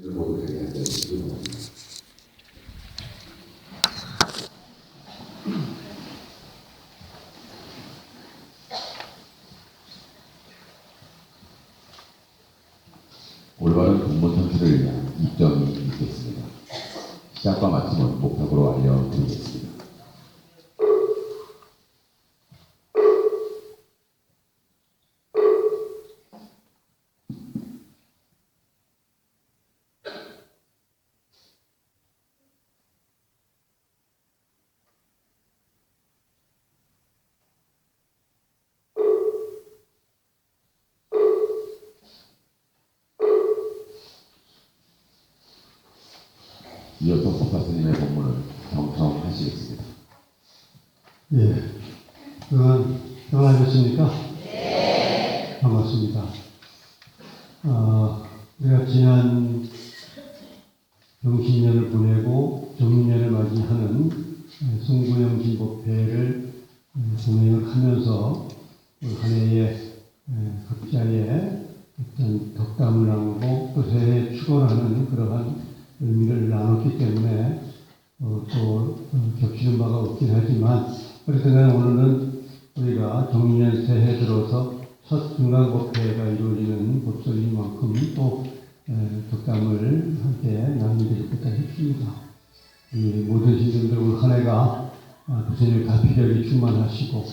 모두 되게 한다는 기도입니다. 올바른 근무 창출을 위한 입점이 있겠습니다. 시작과 마침은 목표로 알려드리겠습니다. 이어서 법사스님의 본문을 경청하시겠습니다. 예, 평안하셨습니까? 네. 반갑습니다. 우리가 지난 병신년을 보내고 정신년을 맞이하는 송구영 진법회를 진행을 하면서 한 해에 각자의 어떤 덕담을 나누고 또 새해 축원을 하는 그러한 의미를 나눴기 때문에 또 겹치는 바가 없긴 하지만 그렇지만 오늘은 우리가 정년 새해 들어서 첫 중간법회가 이루어지는 법설인 만큼 또 덕담을 함께 나누겠다 싶습니다. 이 모든 신들들 올 한 해가 부처님의 가피력이 충만하시고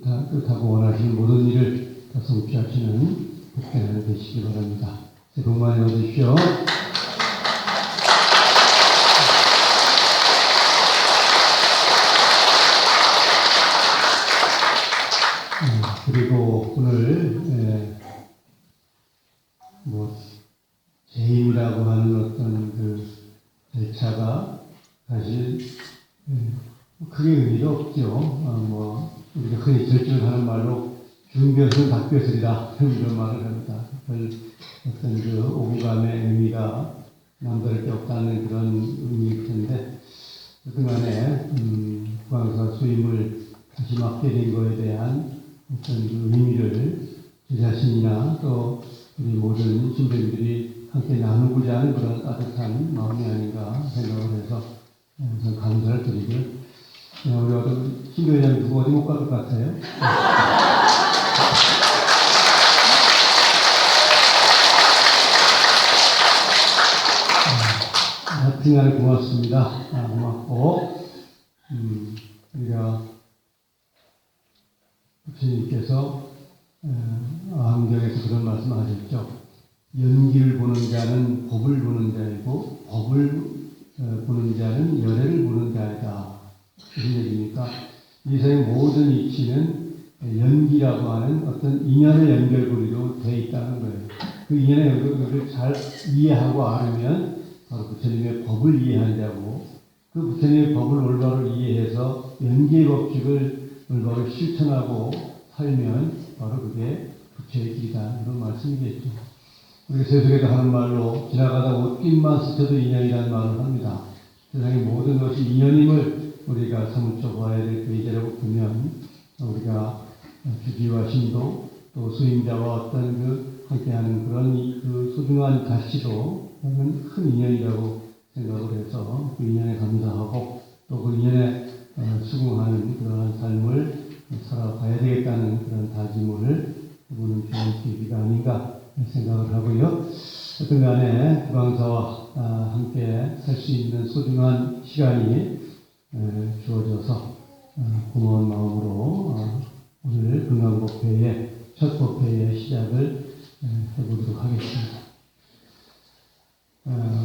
뜻하고 원하시는 모든 일을 다 성취하시는 복되는 되시기 바랍니다. 새해 복 많이 받으십시오. 그리고 오늘 재임이라고 하는 어떤 그 절차가 사실 크게 의미가 없죠. 우리가 흔히 절정하는 말로 준벼슬 답벼슬이다 이런 말을 합니다. 어떤 그 오구감의 의미가 남다를 게 없다는 그런 의미일 텐데 그동안에 국왕사 수임을 다시 맡게 된 것에 대한 어떤 그 의미를 제 자신이나 또 우리 모든 신도들이 함께 나누고자 하는 그런 따뜻한 마음이 아닌가 생각을 해서 우선 감사를 드리고요. 우리 신도회장님 누구 어디 못 갈 것 같아요? 하여튼간에 고맙습니다. 고맙고 우리가 부처님께서 암경에서 그런 말씀하셨죠. 연기를 보는 자는 법을 보는 자이고 법을 보는 자는 열애를 보는 자이다. 무슨 얘기입니까? 이 세상의 모든 이치는 연기라고 하는 어떤 인연의 연결고리로 되어 있다는 거예요. 그 인연의 연결고리를 잘 이해하고 알으면 바로 부처님의 법을 이해한 자고 그 부처님의 법을 올바로 이해해서 연기의 법칙을 올바로 실천하고 살면 바로 그게 부처의 길이다. 이런 말씀이겠죠. 우리 세속에도 하는 말로 지나가다 옷깃만 스쳐도 인연이라는 말을 합니다. 세상의 모든 것이 인연임을 우리가 사무쳐 봐야 될 계제라고 보면 우리가 주지와 신도 또 수임자와 어떤 그 함께하는 그런 그 소중한 가치도 큰 인연이라고 생각을 해서 그 인연에 감사하고 또 그 인연에 수긍하는 그러한 삶을 살아가야 되겠다는 그런 다짐을 해보는 좋은 계기가 아닌가 생각을 하고요. 어떤 간에 국왕사와 함께 살 수 있는 소중한 시간이 주어져서 고마운 마음으로 오늘 금강법회의 첫 법회의 시작을 해보도록 하겠습니다.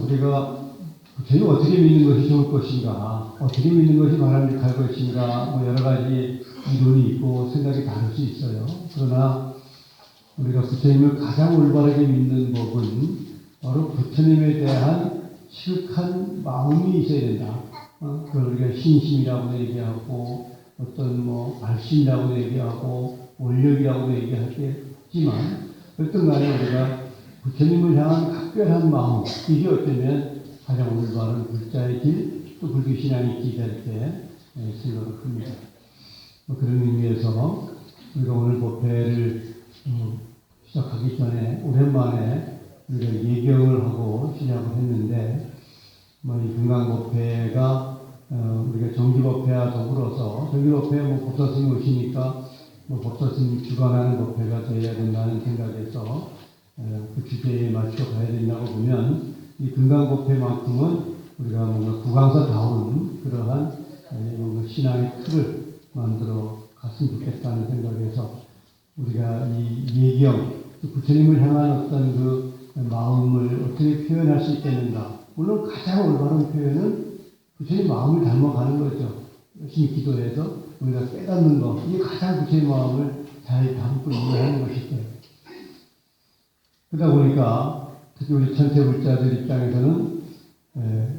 우리가 부처님 어떻게 믿는 것이 좋을 것인가, 어떻게 믿는 것이 바람직할 것인가, 여러 가지 이론이 있고 생각이 다를 수 있어요. 그러나 우리가 부처님을 가장 올바르게 믿는 법은 바로 부처님에 대한 시극한 마음이 있어야 된다. 그걸 우리가 신심이라고도 얘기하고 어떤 발심이라고도 얘기하고 원력이라고도 얘기하겠지만 어떤 간에 우리가 부처님을 향한 각별한 마음, 이게 어쩌면 가장 올바른 불자의 길, 또 불교신앙의 길이 될 때 생각을 합니다. 그런 의미에서 우리가 오늘 법회를 시작하기 전에 오랜만에 우리가 예경을 하고 시작을 했는데, 이 금강법회가 우리가 정기법회와 더불어서 정기법회 법사스님 오시니까 법사스님 주관하는 법회가 되어야 된다는 생각에서 그 주제에 맞춰 가야 된다고 보면 이 금강법회만큼은 우리가 뭔가 구강사다운 그러한 신앙의 틀을 만들어 갔으면 좋겠다는 생각에서 우리가 이 예경, 부처님을 향한 어떤 그 마음을 어떻게 표현할 수 있겠는가. 물론 가장 올바른 표현은 부처님 마음을 닮아가는 거죠. 열심히 기도해서 우리가 깨닫는 것. 이게 가장 부처님 마음을 잘 담고 이해하는 것이죠. 그러다 보니까 특히 우리 천태불자들 입장에서는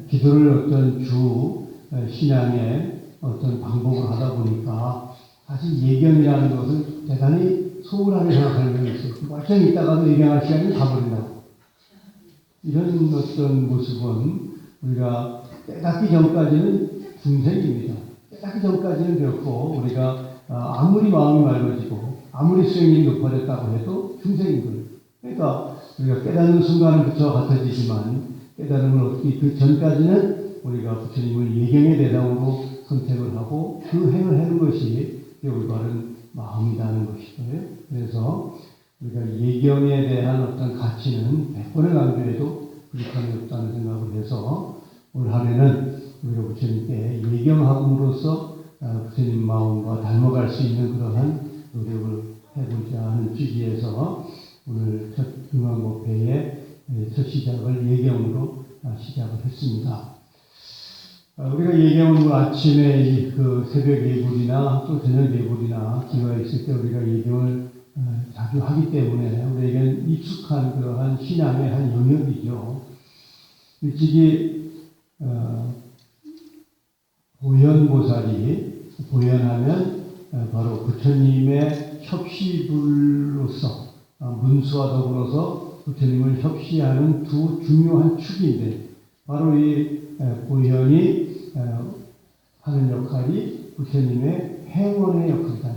기도를 어떤 주 신앙의 어떤 방법으로 하다 보니까 사실 예경이라는 것은 대단히 소홀하게 생각하는 면이 있어요. 완전히 있다가도 예경할 시간이 가버린다고. 이런 어떤 모습은 우리가 깨닫기 전까지는 중생입니다. 깨닫기 전까지는 결코 우리가 아무리 마음이 맑아지고 아무리 수행이 높아졌다고 해도 중생인 거예요. 그러니까 우리가 깨닫는 순간은 부처와 같아지지만 깨달음을 얻기 그 전까지는 우리가 부처님을 예경의 대상으로 선택을 하고 그 행을 하는 것이 올바른 마음이라는 것이고요. 그래서 우리가 예경에 대한 어떤 가치는 100번을 강조해도 부족함이 없다는 생각을 해서 올 한 해는 우리가 부처님께 예경함으로써 부처님 마음과 닮아갈 수 있는 그러한 노력을 해보자 하는 취지에서 오늘 첫 금강법회의 첫 시작을 예경으로 시작을 했습니다. 우리가 예경은 아침에 그 새벽 예불이나 또 저녁 예불이나 기회가 있을 때 우리가 예경을 자주 하기 때문에 우리에게는 익숙한 그러한 신앙의 한 영역이죠. 일찍이 보현보살이 보현하면 바로 부처님의 협시불로서 문수와 더불어서 부처님을 협시하는 두 중요한 축인데 바로 이 보현이 하는 역할이 부처님의 행원의 역할이다.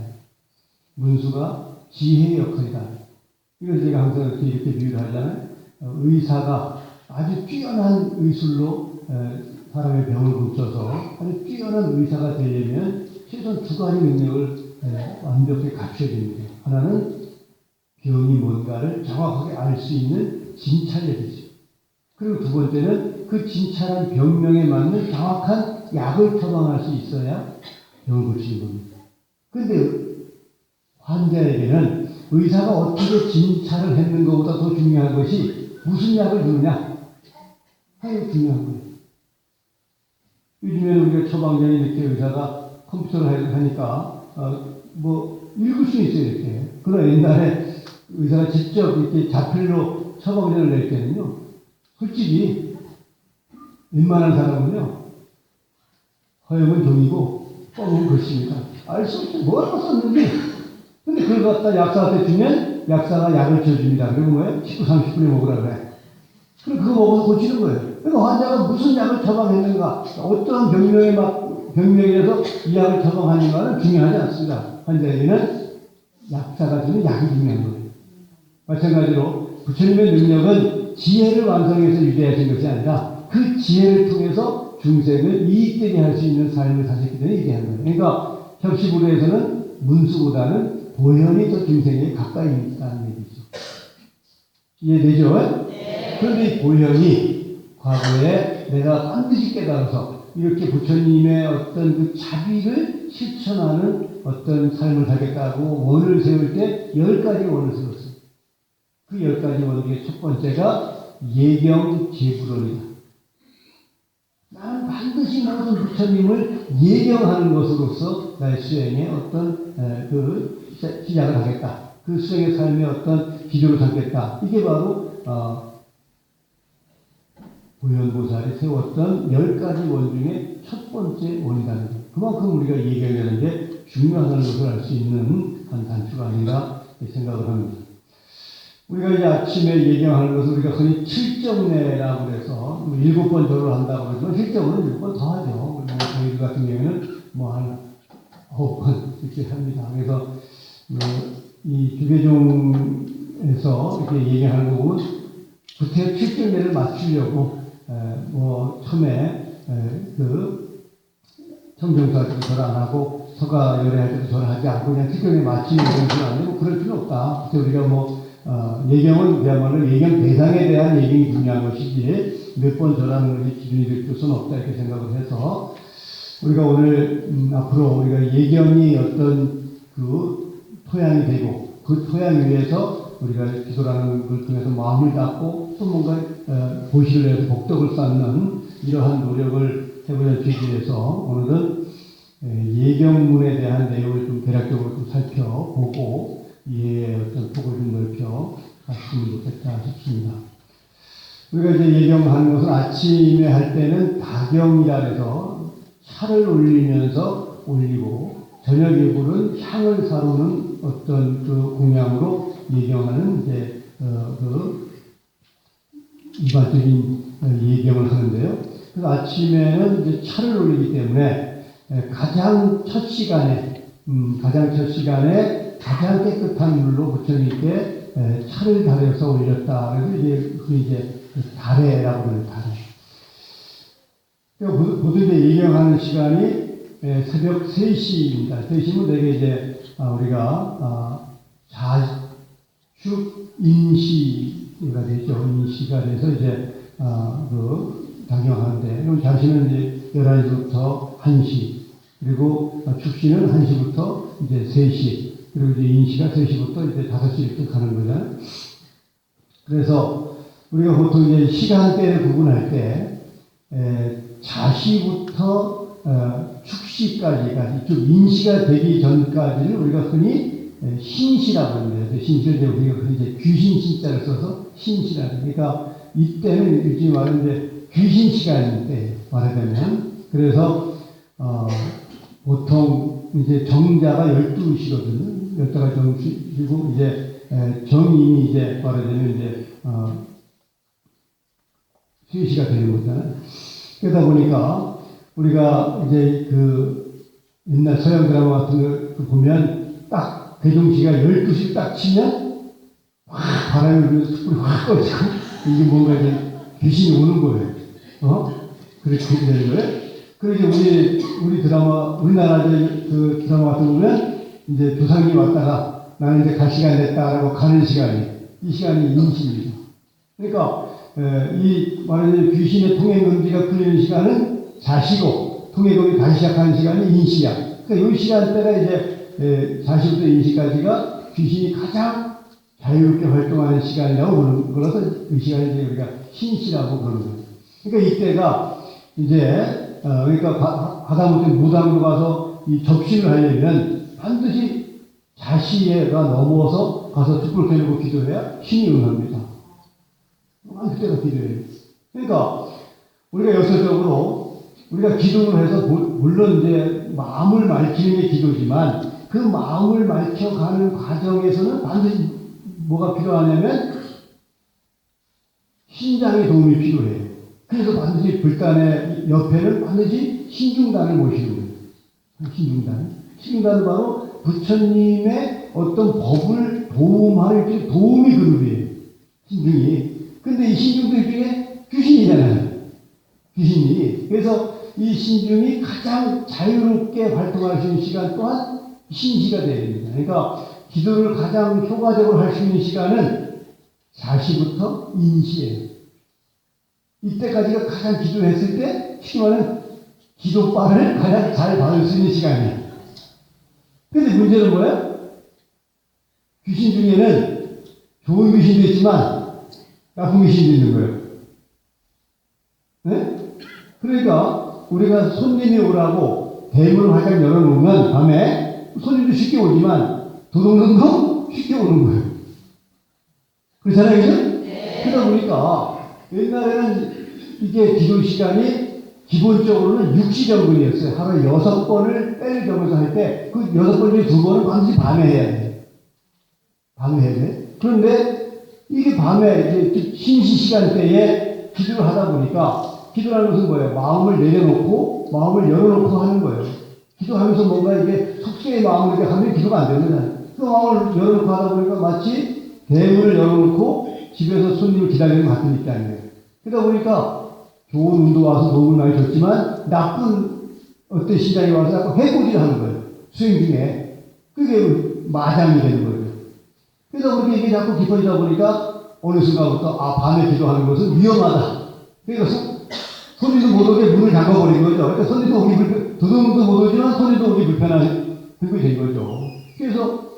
문수가 지혜의 역할이다. 이걸 제가 항상 이렇게 비유를 하잖아요. 의사가 아주 뛰어난 의술로 사람의 병을 고쳐서 아주 뛰어난 의사가 되려면 최소한 두 가지 능력을 완벽히 갖춰야 됩니다. 하나는 병이 뭔가를 정확하게 알 수 있는 진찰력이죠. 그리고 두 번째는 그 진찰한 병명에 맞는 정확한 약을 처방할 수 있어야 병을 고치는 겁니다. 그런데 환자에게는 의사가 어떻게 진찰을 했는 것보다 더 중요한 것이 무슨 약을 주느냐 하는 중요한 거예요. 요즘에는 우리가 처방전에 이렇게 의사가 컴퓨터를 하니까 읽을 수 있어요 이렇게. 그러나 옛날에 의사가 직접 이렇게 자필로 처방전을 낼 때는요, 솔직히 웬만한 사람은요, 허용은 종이고 뻥은 글씨입니다. 알 수 없죠. 뭐라고 썼는지. 근데 그걸 갖다 약사한테 주면 약사가 약을 지어줍니다. 그리고 뭐예요? 19, 30분에 먹으라 그래. 그럼 그거 먹어서 고치는 거예요. 그러니까 환자가 무슨 약을 처방했는가, 어떠한 병명이라서 이 약을 처방하는가는 중요하지 않습니다. 환자에게는 약사가 주는 약이 중요한 거예요. 마찬가지로 부처님의 능력은 지혜를 완성해서 유대하신 것이 아니라 그 지혜를 통해서 중생을 이익되게 할 수 있는 삶을 사셨기 때문에 유대한 거예요. 그러니까 협시불에서는 문수보다는 보현이 더 중생에 가까이 있다는 얘기죠. 이해되죠? 네. 그런데 이 보현이 과거에 내가 반드시 깨달아서 이렇게 부처님의 어떤 그 자비를 실천하는 어떤 삶을 살겠다고 원을 세울 때 10가지 원을 세웠어요. 그 10가지 원 중에 첫 번째가 예경제불원이다. 나는 반드시 모든 부처님을 예경하는 것으로서 나의 수행의 어떤 그 시작을 하겠다. 그 수행의 삶의 어떤 기조를 삼겠다. 이게 바로 보현보살이 세웠던 10가지 원 중에 첫 번째 원이라는 것. 그만큼 우리가 예경이라는 게 중요하다는 것을 알 수 있는 한 단추가 아닌가 생각을 합니다. 우리가 이제 아침에 예경하는 것을 우리가 흔히 7정례라고 해서 7번 절을 한다고 해서 실적으로는 7번 더 하죠. 저희 같은 경우에는 한 9번 이렇게 합니다. 그래서 이 주계종에서 이렇게 예경하는 거 보면 구태 7경례를 맞추려고 처음에 그 청정수할 때도 절 안 하고 서가 열애할 때도 절 하지 않고 그냥 7경례 맞추는 그런 건 아니고 그럴 필요 없다. 그래서 우리가 예경은 그야말로 예경 대상에 대한 예경이 중요한 것이지 몇 번 절하는 것이 기준이 될 것은 없다 이렇게 생각을 해서 우리가 오늘 앞으로 우리가 예경이 어떤 그 토양이 되고 그 토양 위에서 우리가 기도라는 걸 통해서 마음을 닫고 또 뭔가 보시를 해서 복덕을 쌓는 이러한 노력을 해보자 취지에서 오늘은 예경문에 대한 내용을 좀 대략적으로 좀 살펴보고 이해의 어떤 폭을 좀 넓혀 갔으면 좋겠다 싶습니다. 우리가 이제 예경하는 것은 아침에 할 때는 다경이라 해서 차를 올리면서 올리고 저녁 예불은 향을 사르는 어떤 그 공양으로 예경하는 이제 그 일반적인 예경을 하는데요. 그래서 아침에는 이제 차를 올리기 때문에 가장 첫 시간에 가장 깨끗한 물로 부처님께 차를 달여서 올렸다. 그래서 이제 달해라고 그러는 달해. 보통 이제 예경하는 시간이 새벽 3시입니다. 3시면 되게 이제 우리가 자축 인시가 되죠. 인시가 돼서 이제 당경하는데 그럼 자시는 이제 11시부터 1시 그리고 축시는 1시부터 이제 3시 그리고 이제 인시가 3시부터 이제 5시 이렇게 가는 거잖아요. 그래서 우리가 보통 이제 시간대를 구분할 때 자시부터 축시까지가 이쪽 인시가 되기 전까지를 우리가 흔히 신시라고 합니다. 신시를 우리가 흔히 이제 귀신 신자를 써서 신시라고. 그러니까 이때는 일찍 말하는 이제 귀신 시간일 때 말하자면 그래서 보통 이제 정자가 12시거든요. 12가 정시고 이제 정인이 이제 말하자면 이제 3시가 되는 거잖아요. 그러다 보니까 우리가 이제 그 옛날 서양 드라마 같은 거 보면 딱 대종시가 12시 딱 치면 확 바람이 불면서 숯불이 확 꺼지고 이게 뭔가 이제 귀신이 오는 거예요. 그렇게 되는 거예요. 그리고 이제 우리 드라마, 우리나라 그 드라마 같은 거 보면 이제 조상이 왔다가 나는 이제 갈 시간 됐다라고 가는 시간이 이 시간이 인시입니다. 그러니까 이 말하자면 귀신의 통행금지가 풀리는 시간은 자시고 통행금지 다시 시작하는 시간이 인시야. 그러니까 이 시간대가 이제 자시부터 인시까지가 귀신이 가장 자유롭게 활동하는 시간이라고 보는 거라서 이 시간이 이제 우리가 신시라고 그러는 거예요. 그러니까 이때가 이제 그러니까 하다못해 무당으로 가서 이 접신을 하려면 반드시 자시에가 넘어서 가서 촛불 켜고 기도해야 신이 응합니다. 그때가 기도해요. 그러니까 우리가 역설적으로 우리가 기도를 해서 물론 이제 마음을 밝히는 게 기도지만 그 마음을 밝혀가는 과정에서는 반드시 뭐가 필요하냐면 신장의 도움이 필요해요. 그래서 반드시 불단의 옆에는 반드시 신중단을 모시는 거예요. 신중단은 바로 부처님의 어떤 법을 도움하는 도움이 그룹이에요. 신중이. 근데 이 신중도 일종의 귀신이잖아요. 귀신이. 그래서 이 신중이 가장 자유롭게 활동할 수 있는 시간 또한 신시가 되어야 됩니다. 그러니까 기도를 가장 효과적으로 할 수 있는 시간은 자시부터 인시예요. 이때까지가 가장 기도를 했을 때 시간은 기도빨을 가장 잘 받을 수 있는 시간이에요. 근데 문제는 뭐예요? 귀신 중에는 좋은 귀신도 있지만 나쁜 귀신도 있는 거예요. 네? 그러니까 우리가 손님이 오라고 대문을 활짝 열어놓으면 밤에 손님도 쉽게 오지만 도둑놈도 쉽게 오는 거예요. 그렇잖아요, 그죠? 네. 그러다 보니까 옛날에는 이게 기도 시간이 기본적으로는 6시정분이었어요. 하루에 6번을 때를 적어서 할 때 그 6번 중에 2번은 반드시 밤에 해야 돼. 밤에 해야 돼. 그런데 이게 밤에 이제 신시 시간대에 기도를 하다 보니까 기도라는 것은 뭐예요? 마음을 내려놓고 마음을 열어놓고 하는 거예요. 기도하면서 뭔가 이게 속세의 마음을 이렇게 하면 기도가 안 되는 거잖아요. 그 마음을 열어놓고 하다 보니까 마치 대문을 열어놓고 집에서 손님을 기다리는 것 같은 입장이에요. 그러다 보니까 좋은 운도 와서 도움을 많이 줬지만 나쁜 어떤 시장이 와서 자꾸 해코지를 하는 거예요. 수행 중에. 그게 마장이 되는 거예요. 그러다 보니까 이게 자꾸 깊어지다 보니까 어느 순간부터 밤에 기도하는 것은 위험하다. 그러니까 손님도 못 오게 문을 잠가버린 거죠. 그러니까 손님도 오기 도둑도 못 오지만 손님도 오기 불편한 그게 된 거죠. 그래서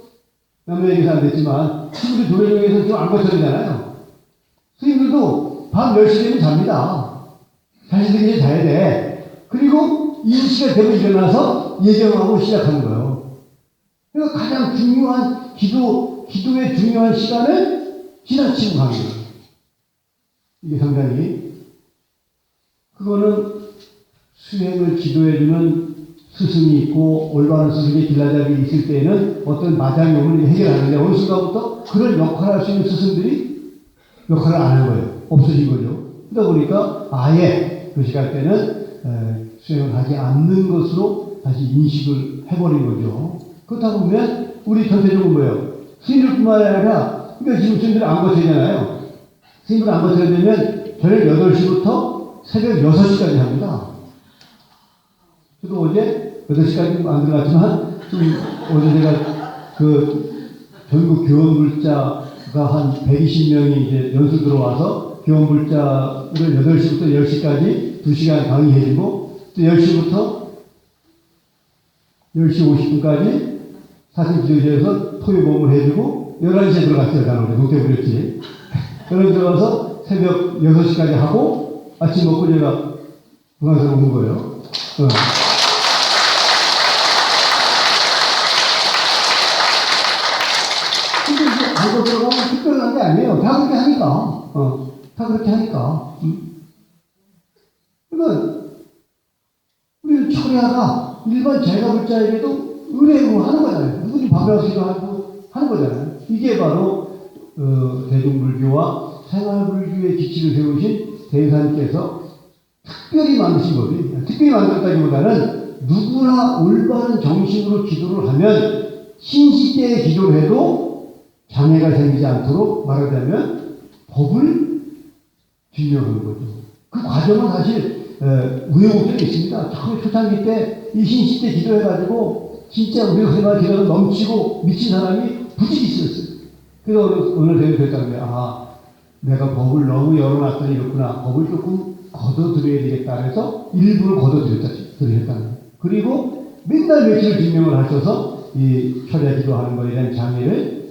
남의 얘기는 안 됐지만 친구들 교회중에서 좀 안 거쳐지잖아요. 스님들도 밤 10시 되면 잡니다. 자신들이 자야 돼. 그리고 이 시간 되면 일어나서 예정하고 시작하는 거예요. 그러니까 가장 중요한 기도의 중요한 시간을 지나치고 가는 거예요. 이게 상당히 그거는 수행을 지도해주는 스승이 있고 올바른 스승의 길라잡이 있을 때에는 어떤 마장이 오면 해결하는데 어느 순간부터 그런 역할을 할 수 있는 스승들이 역할을 안 하는 거예요. 없어진 거죠. 그러다 보니까 아예 그 시간 때는 수행을 하지 않는 것으로 다시 인식을 해버린 거죠. 그렇다 보면 우리 전체적으로 뭐예요? 스님들뿐만 아니라 그러니까 지금 스님들 안 거쳐잖아요. 스님들 안 거쳐야 되면 저녁 8시부터 새벽 6시까지 합니다. 저도 어제 8시까지 안 들어갔지만, 어제 제가 전국 교원불자가 한 120명이 이제 연수 들어와서 교원불자를 8시부터 10시까지 2시간 강의해주고, 또 10시부터 10시 50분까지 사생기도실에서 토요법을 해주고, 11시에 들어갔어요, 나는 동태부렸지. 그런 들어가서 새벽 6시까지 하고, 아침 먹고 제가 중앙에서 오는 거예요. 근데 이제 알고 들어가면 특별한 게 아니에요. 다 그렇게 하니까. 다 그렇게 하니까. 그러니까, 우리는 철야가 일반 제가불자에게도 의뢰로 하는 거잖아요. 누구든지 밥을 하시기도 하고 하는 거잖아요. 이게 바로, 대중불교와 생활불교의 기치를 세우신 대사님께서 특별히 만드신 법이, 특별히 만들었다기보다는 누구나 올바른 정신으로 기도를 하면 신시때에 기도를 해도 장애가 생기지 않도록 말하자면 법을 증명하는 거죠. 그 과정은 사실 우여곡절이 있습니다. 처음에 초창기 때 이 신시때 기도해가지고 진짜 우리 그날 기도가 넘치고 미친 사람이 부지기 있었어요. 그래서 어느 대회 됐다는데 내가 법을 너무 열어놨더니 이렇구나. 법을 조금 걷어들여야 되겠다. 그래서 일부를 걷어들였다는 거예요. 그리고 맨날 며칠 증명을 하셔서 이 철야 기도하는 거에 대한 장애를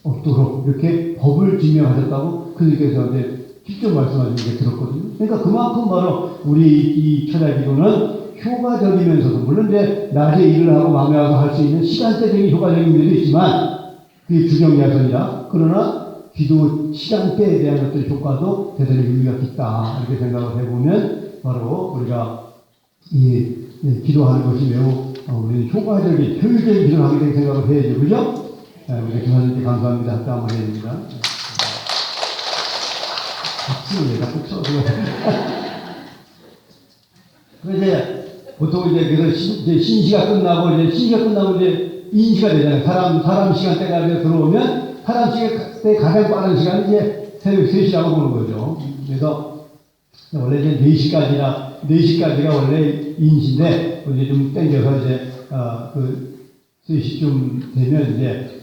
없도록 이렇게 법을 증명하셨다고 그들께서 저한테 직접 말씀하신 게 들었거든요. 그러니까 그만큼 바로 우리 이 철야 기도는 효과적이면서도 물론 이제 낮에 일을 하고 밤에 와서 할 수 있는 시간대적인 효과적인 면도 있지만 그게 주경야선이다. 그러나 기도 시간대에 대한 어떤 효과도 대단히 의미가 있다. 이렇게 생각을 해보면 바로 우리가 기도하는 것이 매우 우리 효과적인, 효율적인 기도를 하게 된 생각을 해야죠. 그죠? 우리 교사님께 감사합니다. 합주 한번 해야 됩니다. 박수를 왜 자꾸 쳐? 이제 보통 그래서 신시가 끝나고 이제 인시가 되잖아요. 사람 시간대가 들어오면 사람 시간대 가장 빠른 시간이 이제 새벽 3시라고 보는 거죠. 그래서 원래 이제 4시까지가 원래 인시인데 이제 좀 땡겨서 이제 3시쯤 되면 이제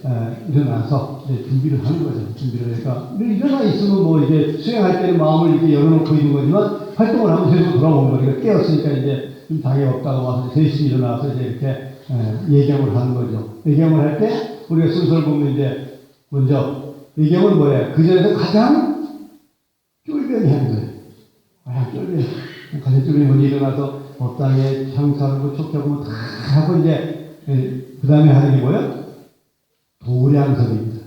일어나서 이제 준비를 하는 거죠. 준비를 하니까 일어나 있으면 뭐 이제 수행할 때는 마음을 이렇게 열어놓고 있는 거지만 활동을 하면 계속 돌아오는 거니까 깨었으니까 이제 좀 장애 없다고 와서 3시 일어나서 이제 이렇게 예경을 하는 거죠. 예경을 할 때 우리가 순서를 보면 이제 먼저 예경은 뭐예요? 그 전에서 가장 쫄변이 하는 거예요. 가장 쫄변이 먼저 일어나서 법당에 창사하고 촉하고 다 하고 이제 그 다음에 하는 게 뭐예요? 도량설입니다.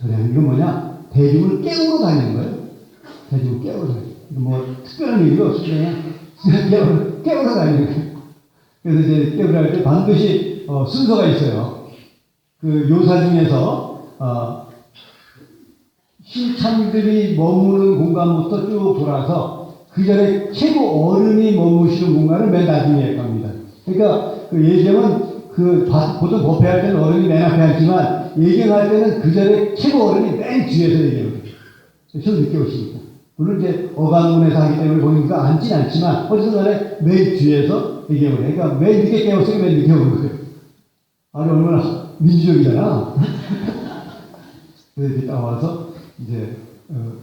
도량 이건 뭐냐? 대중을 깨우러 다니는 거예요. 대중을 깨우러 다니는 거예요. 뭐 특별한 의미가 없어요. 그냥 깨우러 다니는 거예요. 그래서 이제 깨우러 할 때 반드시 순서가 있어요. 그 요사 중에서 신참들이 머무는 공간부터 쭉 돌아서 그 전에 최고 어른이 머무시는 공간을 맨 나중에 갑니다. 그러니까 그 예경은 보통 법회할 때는 어른이 맨 앞에 앉지만 예경할 때는 그 전에 최고 어른이 맨 뒤에서 얘기해요. 시험 늦게 오시니까. 물론 이제 어간문에서 하기 때문에 보니까 앉진 않지만 어쨌든 간에 맨 뒤에서 얘기해보래. 그러니까 맨 늦게 깨웠으니까 맨 늦게 오는 거예요. 아니 얼마나 민주적이잖아. 그래서 이렇게 딱 와서 이제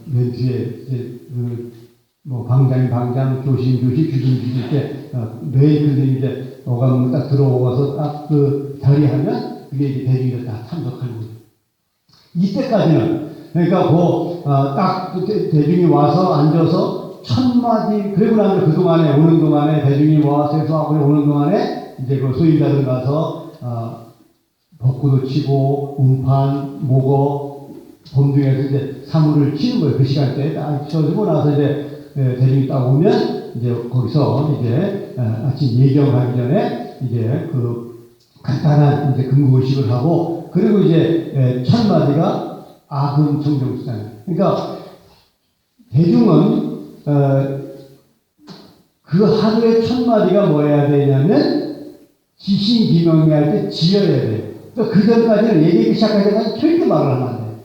맨 뒤에 이제 뭐 방장, 교심, 규심 이렇게 매일 선생님이 이제 어간문 딱 들어와서 딱 그 자리하면 그게 이제 대중이 다 참석하는 거예요. 이때까지는 그러니까 딱 대중이 와서 앉아서 첫 마디 그리고 나면 그 동안에 오는 동안에 대중이 와서 해소하고 오는 동안에 이제 그 소인자들 가서 벚꽃도 치고 음판, 목어, 범중에서 이제 사물을 치는 거예요. 그 시간대에 딱 쳐주고 나서 이제 대중이 딱 오면 이제 거기서 이제 아침 예경하기 전에 이제 그 간단한 이제 금구의식을 하고 그리고 이제 첫 마디가 아금청정수잖아요. 그러니까 대중은 그 하루의 첫 마디가 뭐여야 되냐면 지신기명할 때 지어야 돼요. 그러니까 그 전까지는 얘기하기 시작할 때까지 절대 말을 하면 안 돼요.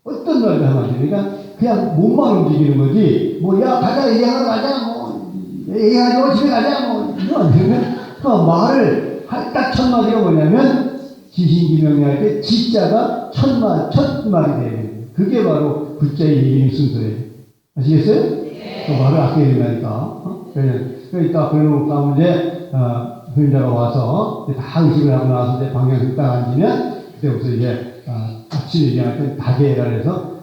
어떤 말도 하면 안 돼요. 그러니까 그냥 몸만 움직이는 거지. 뭐 야 가자 얘기하러 가자 뭐 얘기하자고 집에 가자 뭐 이거 안 되면 말을 딱 첫 마디가 뭐냐면 지신기명할 때 지자가 첫 말이 돼야 돼요. 그게 바로 글자의 얘기의 순서예요. 아시겠어요? 네. 그 말을 아껴야 된다니까. 그러니까 딱 그러고 나면 이제 후임자가 와서 다 의식을 하고 나서 이제 방향을 딱 앉으면 그때부터 이제 아침 얘기할 때 다계라 해서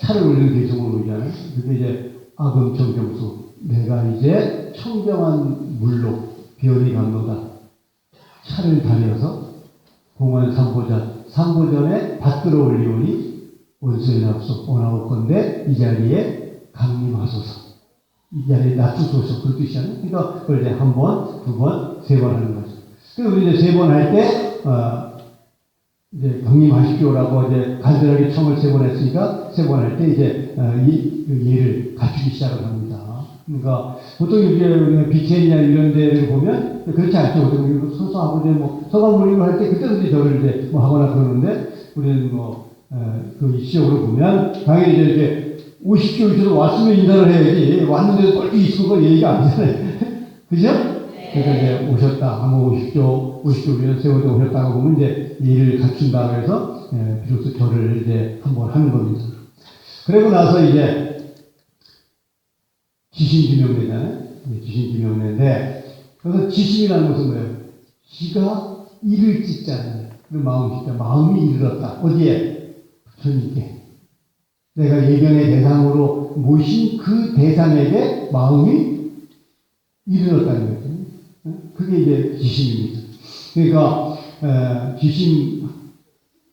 차를 올리는 개성으로 얘기하는 그게 이제 아금청정수 내가 이제 청정한 물로 별이 간도다. 차를 다려서 공원 삼보전에 받들어 올리오니 원수의 납소 오나오건대 이 자리에 강림하소서. 이 자리에 낮추소서. 그 뜻이잖아요. 그러니까 그걸 이제 한 번, 두 번, 세 번 하는 거죠. 그리고 우리 이제 세 번 할 때, 이제 강림하십시오라고 이제 간절하게 청을 세 번 했으니까 세 번 할 때 이제 예를 갖추기 시작을 합니다. 그러니까 보통 이제 BK나 이런 데를 보면 그렇지 않죠. 소소하고 이제 뭐 서간 모임을 할 때 그때도 이제 저를 이제 뭐 하거나 그러는데 우리는 그 입시적으로 보면 당연히 이제 이렇게 50조 있어도 왔으면 인사를 해야지 왔는데도 빨리 있고 얘기가 아니잖아요. 그죠? 그러니까 이제 오셨다 하면 50조 세월도 오셨다고 보면 이제 예를 갖춘다 해서 비로소 저를 이제 한번 하는 겁니다. 그리고 나서 이제 지신기명례잖아요. 지신기명례인데 그래서 지신이라는 것은 뭐예요? 지가 이를 짓잖아요. 그 마음이 이르렀다. 어디에? 부처님께. 내가 예견의 대상으로 모신 그 대상에게 마음이 이르렀다는 거죠. 그게 이제 지심입니다. 그러니까 지심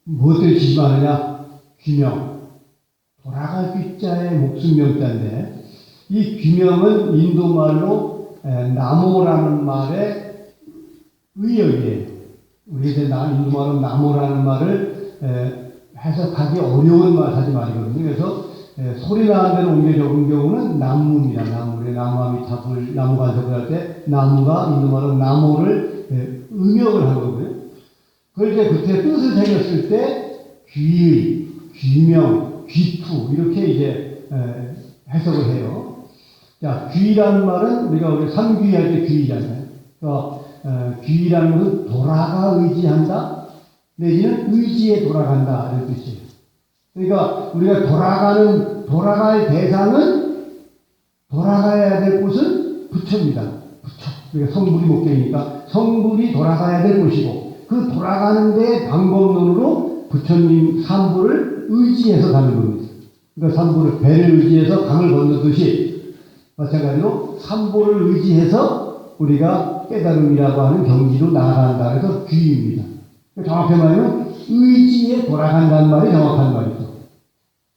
무엇을 지심하느냐? 귀명. 돌아갈 귀자의 목숨명자인데 이 귀명은 인도말로 나모라는 말의 의역이에요. 우리 인도말로 나모라는 말을 해석하기 어려운 하지 말이거든요. 그래서 소리 나는 대로 옮겨 적은 경우는 나무입니다. 나무함이 잡을 나무 간섭을 할 때 나무가 인도말로 나모를 음역을 한 거고요. 그걸 이제 그때 뜻을 새겼을 때 귀의, 귀명, 귀투 이렇게 이제 해석을 해요. 자, 귀라는 말은 우리 삼귀할 때 귀잖아요. 그러니까 귀라는 것은 돌아가 의지한다, 내지는 의지에 돌아간다 이런 뜻이에요. 그러니까 우리가 돌아갈 대상은 돌아가야 될 곳은 부처입니다. 부처. 그러니까 성불이 목적이니까 성불이 돌아가야 될 곳이고 그 돌아가는 데 방법론으로 부처님 삼부를 의지해서 가는 겁니다. 그러니까 삼부를 배를 의지해서 강을 건너듯이 마찬가지로 삼보를 의지해서 우리가 깨달음이라고 하는 경지로 나아간다. 그래서 귀입니다. 정확히 말하면 의지에 돌아간다는 말이 정확한 말이죠.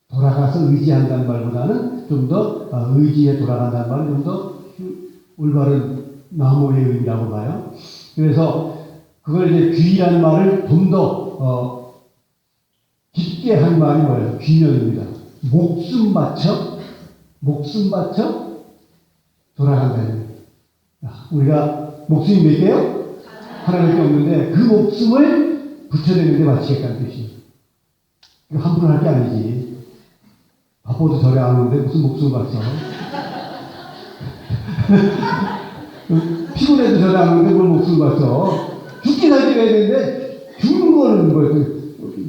돌아가서 의지한다는 말보다는 좀 더 의지에 돌아간다는 말은 좀 더 올바른 나무의 의미라고 봐요. 그래서 그걸 이제 귀라는 말을 좀 더 깊게 한 말이 뭐예요? 귀명입니다. 목숨 바쳐 돌아간다는 거예요. 우리가 목숨이 몇 개요? 하나밖에 없는데 그 목숨을 부처되는 데 바치겠다는 뜻이에요. 이거 함부로 할 게 아니지. 바빠도 절에 안 오는데 무슨 목숨 갔어? 피곤해도 절에 안 오는데 뭘 목숨 갔어? 죽기 살기 해야 되는데 죽는 거는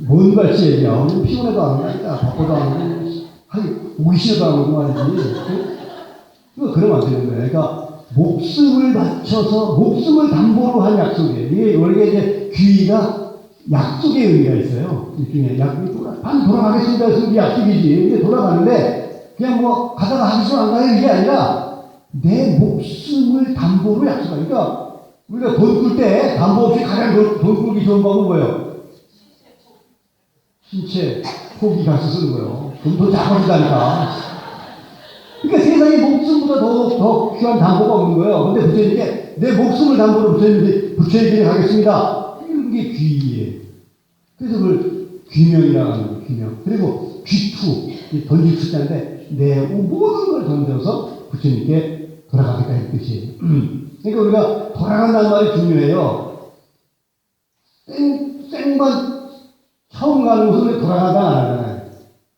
뭔 같이 얘기야. 피곤해도 안 오니까 바빠도 안 오고 오기 싫어도 안 오고 말이지. 그러면 안 되는 거예요. 그러니까 목숨을 바쳐서 목숨을 담보로 한 약속이에요. 이게 원래 이제 귀의가 약속의 의미가 있어요. 일종의 약속이 반 돌아가겠습니다. 그래서 약속이지. 근데 돌아가는데 그냥 뭐 가다가 하기 싫어 안 가요 이게 아니라 내 목숨을 담보로 약속하니까 그러니까 우리가 돈 끌 때 담보 없이 가장 돈 끌기 좋은 방법은 뭐예요? 신체 포기 값을 쓰는 거예요. 그럼 더 작아진다니까. 그러니까 세상에 목숨보다 더 귀한 담보가 없는 거예요. 근데 부처님께 내 목숨을 담보로 부처님께 가겠습니다. 이게 귀예요. 그래서 그걸 귀명이라고 하는 거예요. 귀명. 그리고 귀투, 던질 숫자인데 내 모든 걸 던져서 부처님께 돌아가겠다 이 뜻이에요. 그러니까 우리가 돌아간다는 말이 중요해요. 생만 처음 가는 곳을 돌아간다 안 하잖아요.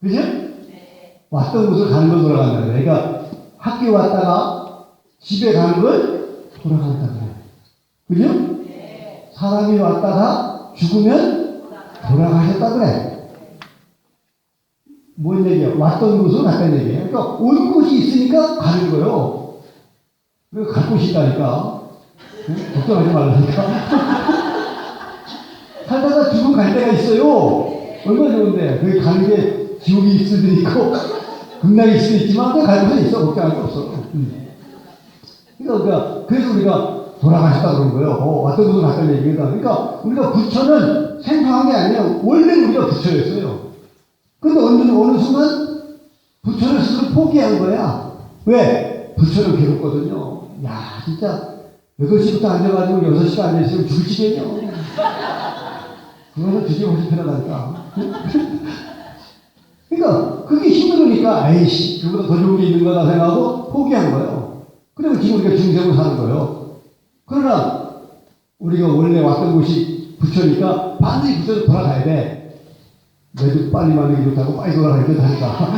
그죠? 왔던 곳을 가는 걸 돌아간다 그래요. 그러니까 학교 왔다가 집에 가는 걸 돌아간다 그래요. 그죠? 사람이 왔다가 죽으면 돌아가셨다 그래. 뭔 얘기야? 왔던 곳으로 갔다는 얘기예요. 그러니까 온 곳이 있으니까 가는 거예요. 그리고 갈 곳이 있다니까. 응? 걱정하지 말라니까. 살다가 죽으면 갈 데가 있어요. 얼마나 좋은데. 거기 가는 게 지옥이 있을 수도 있고, 극락이 있을 수도 있지만, 갈 곳에 있어. 걱정할 거 없어. 그러니까, 그래서 우리가 돌아가셨다 그런 거예요. 왔던 곳으로 갔다는 얘기가. 그러니까, 우리가 부처는 생각한 게 아니에요. 원래 우리가 부처였어요. 근데 어느 순간, 부처를 스스로 포기한 거야. 왜? 부처는 괴롭거든요. 야, 진짜, 8시부터 앉아가지고 6시간 앉아있으면 죽을 지경이요. 그거는 뒤집어서 편하다니까. 그러니까, 그게 힘들으니까, 아이씨, 그보다 더 좋은 게 있는 거다 생각하고 포기한 거예요. 그리고 지금 우리가 중생으로 사는 거예요. 그러나, 우리가 원래 왔던 곳이 부처니까 반드시 부처로 돌아가야 돼. 매도 빨리 만들기 좋다고 빨리 돌아가야 된다니까.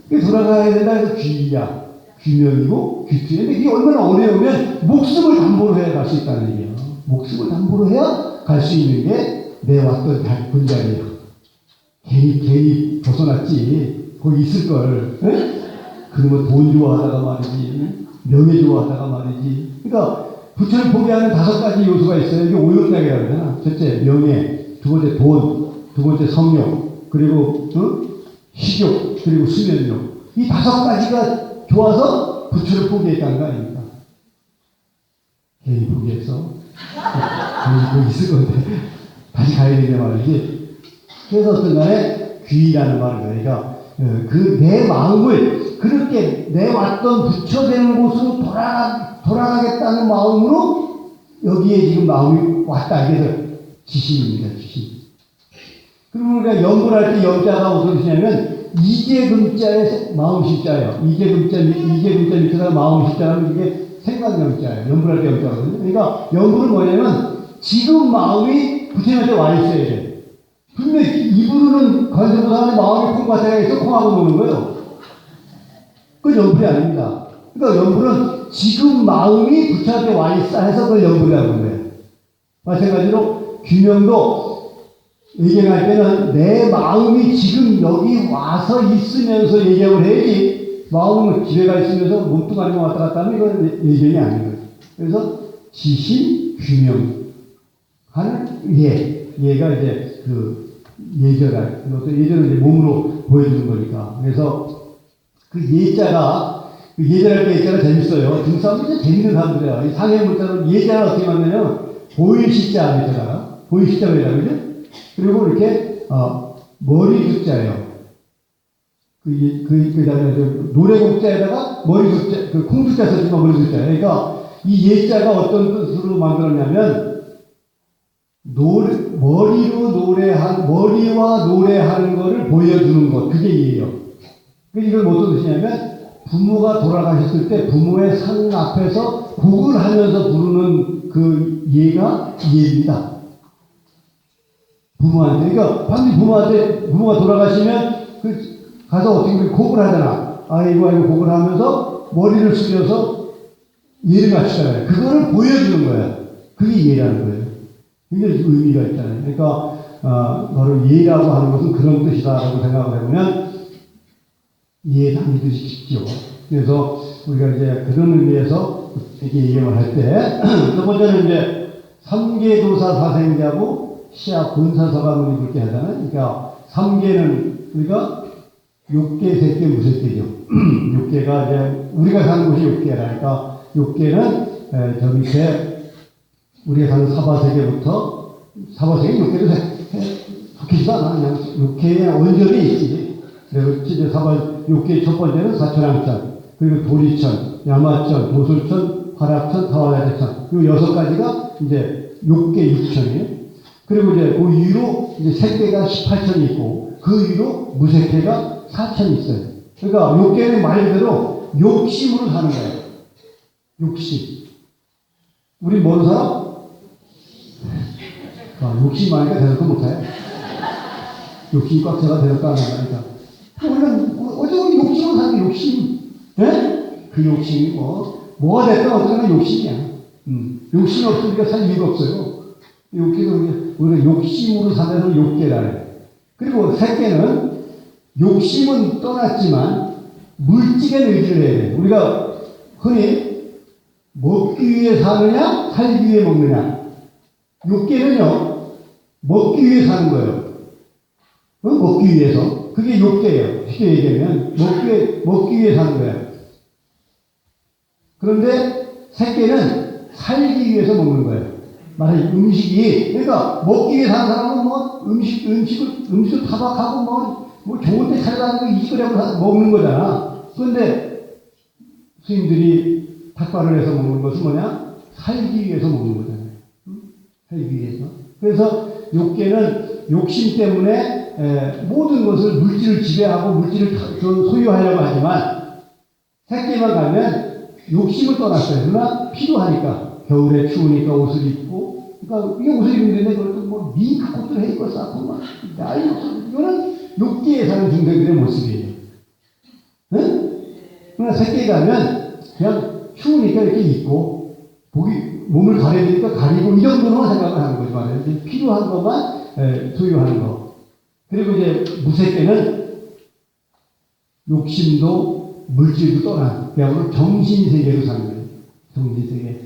돌아가야 된다 해서 귀야. 귀명이고 귀투인데 이게 얼마나 어려우면 목숨을 담보로 해야 갈 수 있다는 얘기예요. 목숨을 담보로 해야 갈 수 있는 게 내 왔던 본자리예요. 괜히 벗어났지. 거기 있을걸. 그러면 돈 좋아하다가 말이지. 명예 좋아하다가 말이지. 그러니까 부처를 포기하는 5가지 요소가 있어요. 이게 오욕락이라고 하잖아. 첫째 명예, 두 번째 돈, 두 번째 성욕, 그리고 식욕, 그리고 수면욕. 이 5가지가 좋아서 부처를 포기했다는 거 아닙니까? 괜히 포기했어. 거기 있을 건데. 다시 가야 되는 말이지. 그래서 어떤 간에 귀라는 말을 그러니까 그 내 마음을 그렇게 내 왔던 부처되는 곳으로 돌아가겠다는 마음으로 여기에 지금 마음이 왔다. 그래서 지심입니다. 지심. 그리고 우리가 연구를 할 때 연자가 어떤 뜻이냐면 이재금자의 마음실자예요. 이재금자 밑에다가 마음실자라면 이게 생각연자예요. 연구를 할 때 연자거든요. 그러니까 연구는 뭐냐면 지금 마음이 부처님한테 와 있어야 돼. 분명히 입으로는 관세보다는 마음이 콩과자가 있어 콩하고 노는 거예요. 그건 연불이 아닙니다. 그러니까 연불은 지금 마음이 부처한테 와 있어 해서 그걸 연불이라고 하는 거예요. 마찬가지로 규명도 얘기할 때는 내 마음이 지금 여기 와서 있으면서 얘기를 해야지 마음은 집에 가 있으면서 몸뚱아리만 왔다 갔다 하면 이건 예견이 아닌 거예요. 그래서 지심, 규명 하는 얘가 이제 예절할, 예절은 이제 몸으로 보여주는 거니까. 그래서 그 예절할 때 예자가 재밌어요. 등싸움이 진짜 재밌는 사람들이야. 상해 문자로 예자를 어떻게 만드냐면, 보일시자 밑에다가, 보일시자가 있다, 그죠? 그리고 이렇게, 머리 숫자예요. 그 다음에 노래곡자에다가 머리 숫자, 콩숫자 썼지만 머리 숫자예요. 그러니까 이 예자가 어떤 뜻으로 만들었냐면, 머리와 노래하는 것을 보여주는 것, 그게 예예요. 이걸 어떤 뜻이냐면, 부모가 돌아가셨을 때 부모의 상 앞에서 곡을 하면서 부르는 그 예가 예입니다. 부모한테. 그러니까, 반드시 부모가 돌아가시면, 가서 어떻게 보면 곡을 하잖아. 아이고 곡을 하면서 머리를 숙여서 예를 맞추잖아요. 그거를 보여주는 거야. 그게 예라는 거예요. 굉장히 의미가 있잖아요. 그러니까 바로 예라고 하는 것은 그런 뜻이다라고 생각을 해보면 이해가 믿으시 쉽죠. 그래서 우리가 이제 그런 의미에서 이렇게 얘기를 할 때, 첫 번째는 이제 삼계도사 사생자고 시야 본사서가 우리 그렇게 하잖아요. 그러니까 삼계는 우리가 욕계, 색계, 무색계죠. 욕계가 이제 우리가 사는 곳이 욕계라니까 욕계는 저 밑에 우리가 사는 사바세계부터 사바세계 욕계도 속히지도 않아. 그냥 욕계에 원전이 있지. 그리고 이제 욕계 첫 번째는 사천왕천, 그리고 도리천, 야마천, 도솔천, 화락천, 타화야대천. 이 6가지가 이제 욕계 6천이에요. 그리고 이제 그 위로 이제 색계가 18천이 있고 그 위로 무색계가 4천이 있어요. 그러니까 욕계는 말 그대로 욕심으로 사는 거예요. 욕심. 우리 뭐로 살아? 욕심 많으니까 대답도 못해. 욕심이 꽉 차가 대답도 안 한다니까. 우리는 어쩌면 욕심으로 사는 게 욕심. 예? 그 욕심이 뭐가 됐든 어쩌면 욕심이야. 욕심이 없으니까 살 이유가 없어요. 욕계는 우리가 욕심으로 사는 욕계라. 그리고 색계는 욕심은 떠났지만 물질의 의지를 해야 돼. 우리가 흔히 먹기 위해 사느냐, 살기 위해 먹느냐. 욕계는요, 먹기 위해 사는 거예요. 먹기 위해서. 그게 욕계예요. 쉽게 얘기하면 먹기 위해 사는 거예요. 그런데 색계는 살기 위해서 먹는 거예요. 말하자면 음식이, 그러니까 먹기 위해 사는 사람은 뭐 음식을 타박하고 뭐 좋은 데 찾아다니고 이거라고 먹는 거잖아. 그런데 스님들이 탁발을 해서 먹는 것은 뭐냐? 살기 위해서 먹는 거잖아요. 살기 위해서. 그래서 욕계는 욕심 때문에 모든 것을 물질을 지배하고 물질을 소유하려고 하지만 색계만 가면 욕심을 떠났어요. 그러나 필요하니까. 겨울에 추우니까 옷을 입고, 그러니까 이게 옷을 입는데 그것도 뭐 밍크 코트를 해 입고 싸고 막 이거는 욕계에 사는 중생들의 모습이에요. 응? 그러나 색계에 가면 그냥 추우니까 이렇게 입고 몸을 가려니까 가리고 이 정도로만 생각을 하는 거죠. 말이에요. 필요한 것만 소유하는 거. 그리고 이제 무색계는 욕심도 물질도 떠난 그야말로 정신세계로 사는 거예요. 정신세계.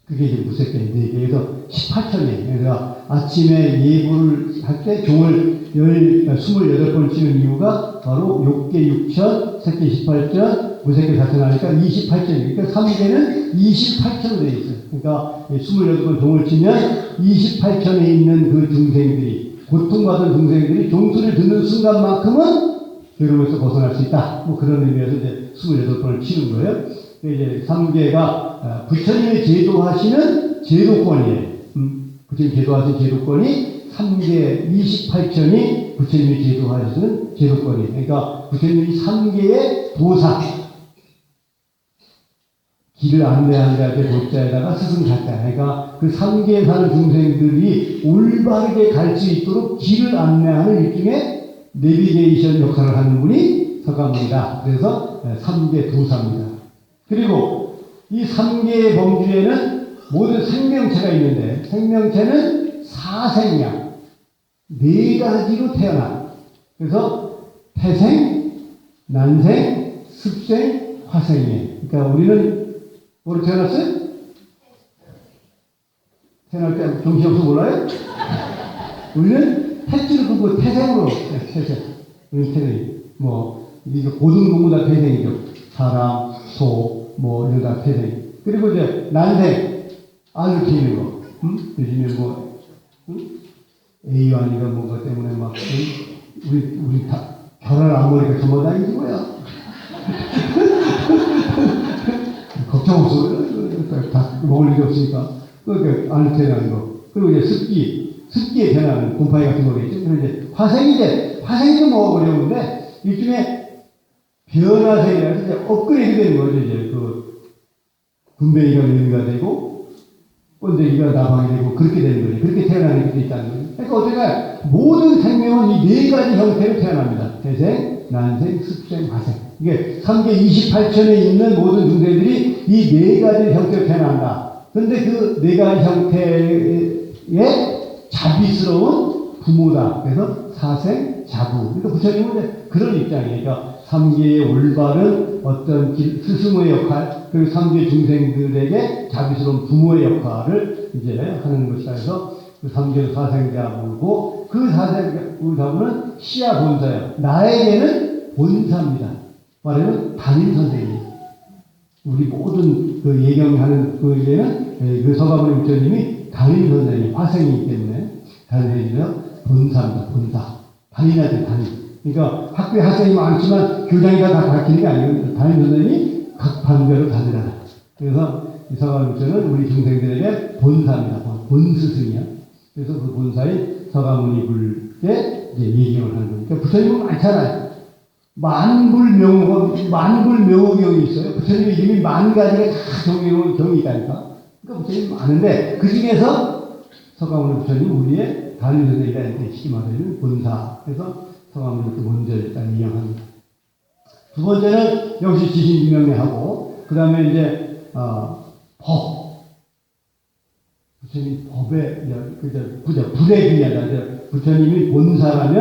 그게 이제 무색계인데, 그래서 18천이에요. 그래서 아침에 예불을 할 때 종을 28번 치는 이유가 바로 욕계 6천, 색계 18천, 무색계 4천 하니까 28천이에요. 그러니까 3계는 28천으로 되어 있어요. 그러니까 28번 종을 치면 28천에 있는 그 중생들이, 고통받은 중생들이 종소리를 듣는 순간만큼은 괴로움에서 벗어날 수 있다. 뭐 그런 의미에서 이제 28번을 치는 거예요. 이제 3계가 부처님이 제도하시는 제도권이에요. 부처님이 제도하신 제도권이 3계 28천이 부처님이 제도하시는 제도권이에요. 그러니까 부처님이 3계의 도사, 길을 안내하는 자의 도자에다가 스승사자. 그러니까 그 3계에 사는 중생들이 올바르게 갈 수 있도록 길을 안내하는 일종의 내비게이션 역할을 하는 분이 서가모니다. 그래서 3계 도사입니다. 그리고 이 3계의 범주에는 모든 생명체가 있는데, 생명체는 사생양, 4가지로 태어나. 그래서 태생, 난생, 습생, 화생이에요. 그러니까 우리는 뭐로 태어났어요? 태어날 때 정신없어 몰라요? 우리는 태지를 긋고 태생으로, 태생. 우리 태생. 이게 고등공부 다 태생이죠. 사람, 소, 이런 다 태생. 그리고 이제 난생, 아들 키우는 거. 요즘에 A완이가 뭔가 때문에 우리 다 결혼 안 보니까 전부 다 이지 뭐야. 걱정 없어. 다 먹을 일이 없으니까. 그러니까 아들 태어나는 거. 그리고 이제 습기에 태어나는 곰팡이 같은 거겠죠. 그리고 이제 화생이도 뭐 어려운데, 일종의 변화생이라서 이제 업그레이드 되는 거죠. 이제 군뱅이가 의미가 되고, 번데기가 나방이 되고, 그렇게 되는 거죠. 그렇게 태어나는 게 있다는 거죠. 그러니까 어쨌든 모든 생명은 이 4가지 형태로 태어납니다. 태생, 난생, 습생, 화생. 이게 3계 28천에 있는 모든 중생들이 이 네 가지 형태로 태어난다. 그런데 그 네 가지 형태의 자비스러운 부모다. 그래서 사생, 자부. 그러니까 부처님은 이제 그런 입장이에요. 그러니까 3계의 올바른 어떤 스승의 역할, 그리고 3계 중생들에게 자비스러운 부모의 역할을 이제 하는 것이라 해서 그 3계 사생자부고 그 사생자부는 시야 본사예요. 나에게는 본사입니다. 말하면 담임 선생님. 우리 모든 그 예경하는 그에는 그 서가모니 부처님이 담임 선생님, 화생이기 때문에 담임 선생님은 본사입니다. 본사. 담임이라죠, 담임. 그러니까 학교에 학생이 많지만 교장이 다 가르치는 게 아니고 담임 선생님이 각 반별로 다니라. 그래서 이 서가모니 부처는 우리 중생들에게 본사입니다. 본스승이야. 그래서 그 본사인 서가모니 불에 이제 예경을 하는 거니까 부처님은 많잖아요. 만불명호경이 있어요. 부처님 이름이 만 가지가 다 경이 있다니까. 그러니까 부처님이 많은데 그 중에서 서가모니 부처님 우리의 담임 선생이라 이렇게 쉽게 말하면 본사. 그래서 서가모니 먼저 일단 이양합니다. 두 번째는 역시 지신규명례하고 그 다음에 이제 법. 부처님 법에 불에 비하다. 부처님이 본사라면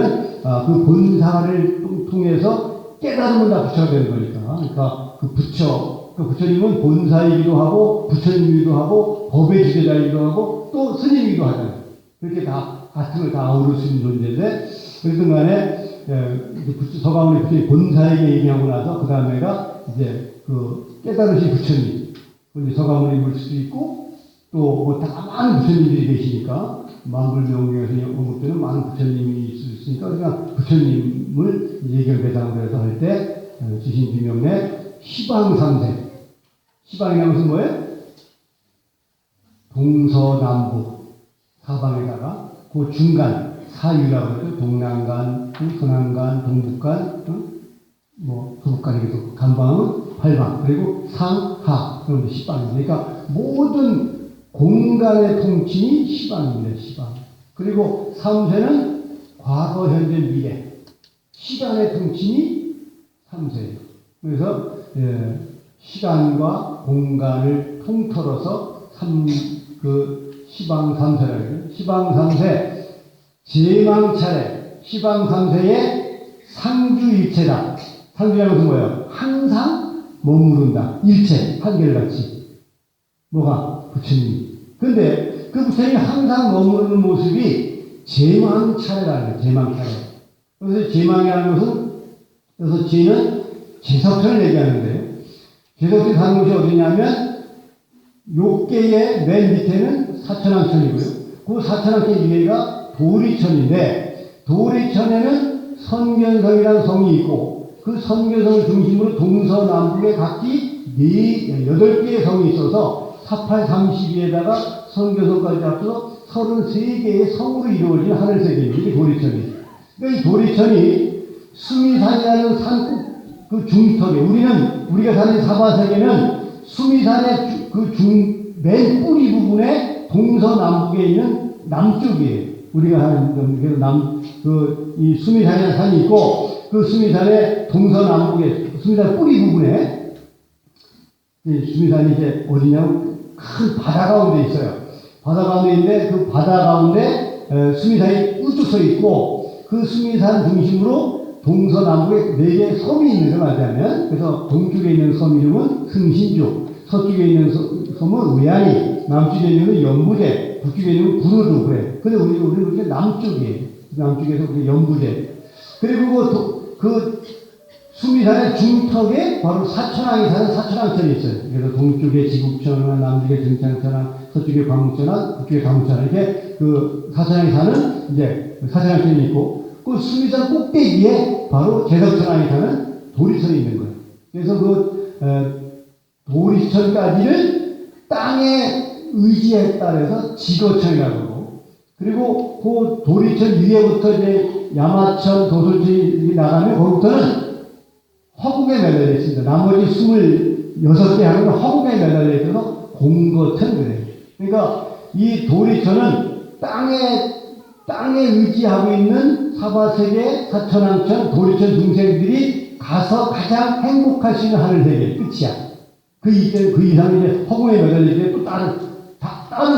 그 본사를 통해서 깨달음을 다 부처가 되는 거니까. 그러니까 그 부처님은 본사이기도 하고 부처님이기도 하고 법의 주제자이기도 하고 또 스님이기도 하잖아요. 그렇게 다 같은 걸 다 아우를 수 있는 존재인데 그랬든 간에 서가모니 부처님 본사에게 얘기하고 나서 그 다음에가 이제 그 깨달으신 부처님. 서가모니 물 수도 있고 또 뭐 다 많은 부처님들이 계시니까 만불명경에서 언급되는 많은 부처님이 있을 수 있으니까 그러니까 부처님을 예경 대상으로 해서 할 때 지신규명례 시방삼세. 시방이라는 것은 뭐예요? 동서남북 사방에다가 그 중간 사유라고 해서 동남간, 서남간, 동북간, 뭐 서북간이기도 간방은 활방 그리고 상하 그런 시방입니다. 그러니까 모든 공간의 통칭이 시방입니다. 시방. 그리고 삼세는 과거, 현재, 미래. 시간의 통칭이 삼세예요. 그래서 시간과 공간을 통틀어서 시방삼세라고 해요. 시방삼세, 제망차례, 시방삼세의 상주일체다. 상주라는 것은 뭐예요? 항상 머무른다. 일체, 한결같이. 뭐가? 부처님. 근데 그 부처님이 항상 머무르는 모습이 제망차례라는 거예요. 제망차례. 그래서 제망이라는 것은, 그래서 제는 제석천을 얘기하는데요. 제석천이 사는 곳이 어디냐면, 욕계의 맨 밑에는 사천왕천이고요. 그 사천왕천 위에가 도리천인데, 도리천에는 선견성이라는 성이 있고, 그 선견성을 중심으로 동서남북에 각기 8개의 성이 있어서 4832에다가 선교성까지 합쳐서 33개의 성으로 이루어진 하늘세계입니다. 이게 도리천이에요. 그러니까 이 도리천이 수미산이라는 산 그 중턱에 우리가 사는 사바세계는 수미산의 맨 뿌리 부분에 동서남북에 있는 남쪽이에요. 우리가 하는 이 수미산이라는 산이 있고 그 수미산의 동서남북에 수미산 뿌리 부분에 수미산이 이제 어디냐면 큰 바다 가운데 있어요. 바다 가운데 있는데 그 바다 가운데 수미산이 우뚝 서 있고 그 수미산 중심으로 동서남북에 4개의 섬이 있는 거 말하자면 그래서 동쪽에 있는 섬 이름은 승신주, 서쪽에 있는 섬은 의안이, 남쪽에 있는 연부제, 북쪽에 있는 구르두 그래. 근데 우리는 남쪽이에요. 남쪽에서 그 연부제. 그리고 그 수미산의 중턱에 바로 사천왕이 사는 사천왕천이 있어요. 그래서 동쪽에 지국천왕, 남쪽에 등창천왕, 서쪽에 광무천왕, 북쪽에 광무천왕 이렇게 그 사천왕이 사는 이제 사천왕천이 있고 그 수미산 꼭대기에 바로 제석천왕이 사는 도리천이 있는 거예요. 그래서 그 도리천까지를 땅의 의지에 따라서 지거천이라고 하고 그리고 그 도리천 위에부터 이제 야마천, 도솔천이 나가면 거기부터는 허공에 매달려 있습니다. 나머지 26개 하는 건 허공에 매달려 있어서 공거천 그래요. 그러니까 이 도리천은 땅에 땅에 의지하고 있는 사바세계, 사천왕천, 도리천 중생들이 가서 가장 행복할 수 있는 하늘세계 끝이야. 그 이상 이제 허공에 매달릴 때 또 다른